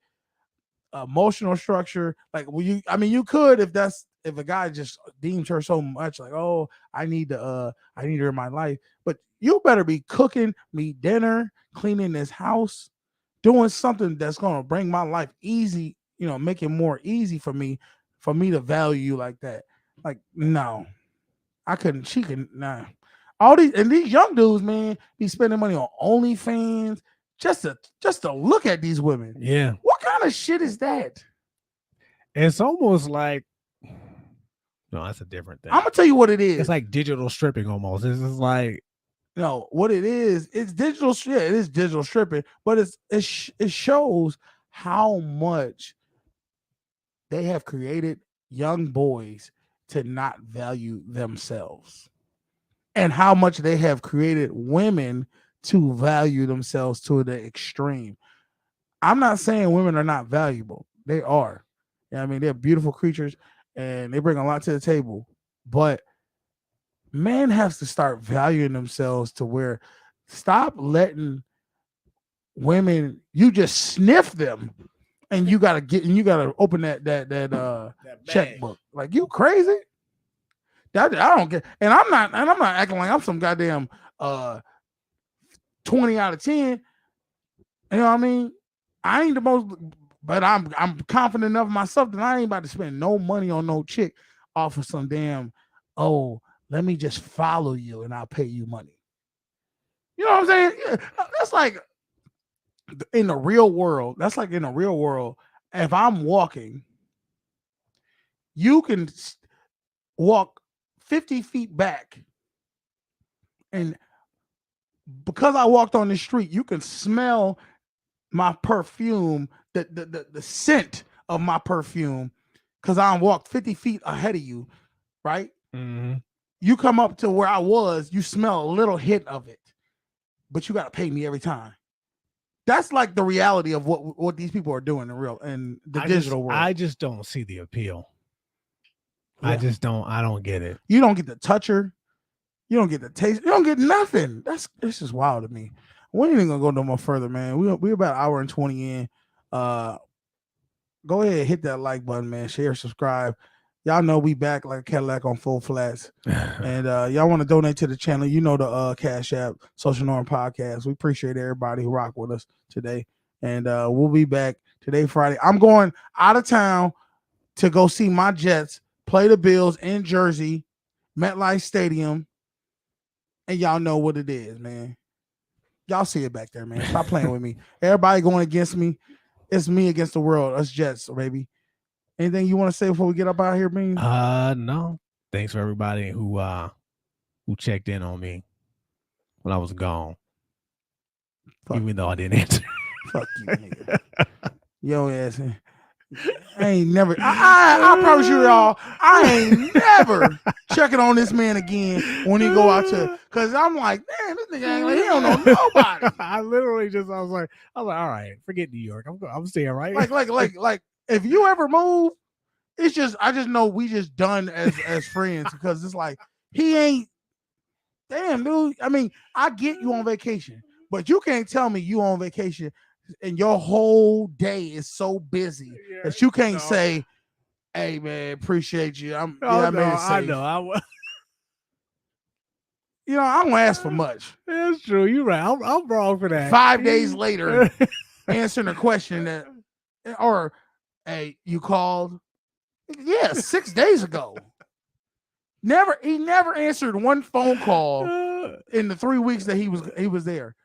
emotional structure. Like, you could if a guy just deems her so much, like, oh, I need her in my life. But you better be cooking me dinner, cleaning this house, doing something that's gonna bring my life easy, make it more easy for me to value you like that. Like, no. I couldn't. She can nah. All these young dudes, man, be spending money on OnlyFans just to look at these women. Yeah. What kind of shit is that? It's almost like no, that's a different thing. I'm gonna tell you what it is. It's like digital stripping almost. This is like what it is. It's digital. Yeah, it is digital stripping, but it shows how much they have created young boys to not value themselves, and how much they have created women to value themselves to the extreme. I'm not saying women are not valuable. They are. I mean, they're beautiful creatures and they bring a lot to the table. But man has to start valuing themselves to where stop letting women, you just sniff them and you gotta open that checkbook. Like, you crazy? I don't get, and I'm not acting like I'm some goddamn 20 out of 10. You know what I mean? I ain't the most, but I'm confident enough in myself that I ain't about to spend no money on no chick off of some damn, oh, let me just follow you and I'll pay you money. You know what I'm saying? Yeah, that's like in the real world. That's like in the real world. If I'm walking, you can walk 50 feet back, and because I walked on the street, you can smell my perfume, the scent of my perfume, because I walked 50 feet ahead of you, right? Mm-hmm. You come up to where I was, you smell a little hit of it, but you got to pay me every time. That's like the reality of what these people are doing in the digital world. I just don't see the appeal. Yeah. I don't get it. You don't get to touch her. You don't get the taste. You don't get nothing. This is wild to me. We ain't even gonna go no more further, man. We about an hour and 20 in. Go ahead, hit that like button, man. Share, subscribe. Y'all know we back like Cadillac on full flats. And y'all want to donate to the channel, you know the Cash App, Social Norm Podcast. We appreciate everybody who rock with us today. And we'll be back today, Friday. I'm going out of town to go see my Jets play the Bills in Jersey, MetLife Stadium. And y'all know what it is, man. Y'all see it back there, man. Stop playing with me. Everybody going against me. It's me against the world. Us Jets, baby. Anything you want to say before we get up out of here, Bean? No. Thanks for everybody who checked in on me when I was gone. Even though I didn't answer. Fuck you, nigga. Yo ass. I ain't never. I promise you, y'all. I ain't never checking on this man again when he go out to. Cause I'm like, man, this nigga ain't like, he don't know nobody. I literally just I was like, all right, forget New York. I'm staying right. Like, if you ever move, it's just I just know we just done as friends because it's like he ain't. Damn, dude. I mean, I get you on vacation, but you can't tell me you on vacation and your whole day is so busy that you can't say, "Hey, man, appreciate you." I made it safe. I know. You know, I don't ask for much. That's true. You're right. I'm wrong for that. 5 days later, answering a question that, or, hey, you called? Yeah, 6 days ago. He never answered one phone call in the 3 weeks that he was there.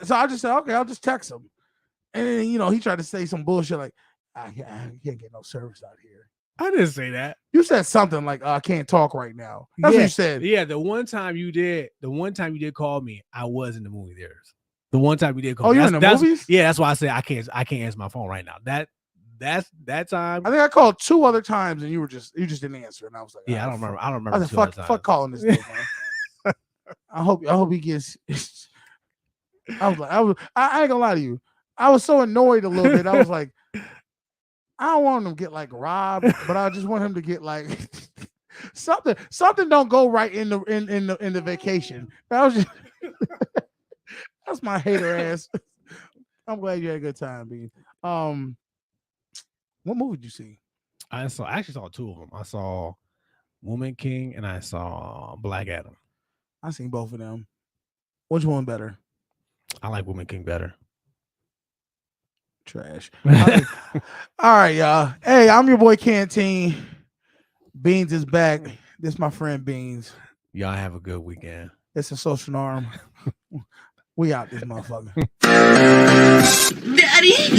So I just said, okay, I'll just text him. And then, you know, he tried to say some bullshit like, I can't get no service out here. I didn't say that. You said something like, I can't talk right now. That's what you said. Yeah, the one time you did call me, I was in the movie theaters. The one time you did call me. Oh, you're in the movies? Yeah, that's why I said I can't answer my phone right now. That's that time. I think I called 2 other times and you just didn't answer. And I was like, yeah, I don't remember. I don't remember. I said, fuck calling this dude, man. I hope he gets. I ain't gonna lie to you. I was so annoyed a little bit. I was like, I don't want him to get like robbed, but I just want him to get like something don't go right in the vacation. That was just that's my hater ass. I'm glad you had a good time, Bean. What movie did you see? I actually saw 2 of them. I saw Woman King and I saw Black Adam. I seen both of them. Which one better? I like Woman King better. Trash. All right, y'all. Hey, I'm your boy Canteen. Beans is back. This is my friend Beans. Y'all have a good weekend. It's a Social Norm. We out this motherfucker. Daddy.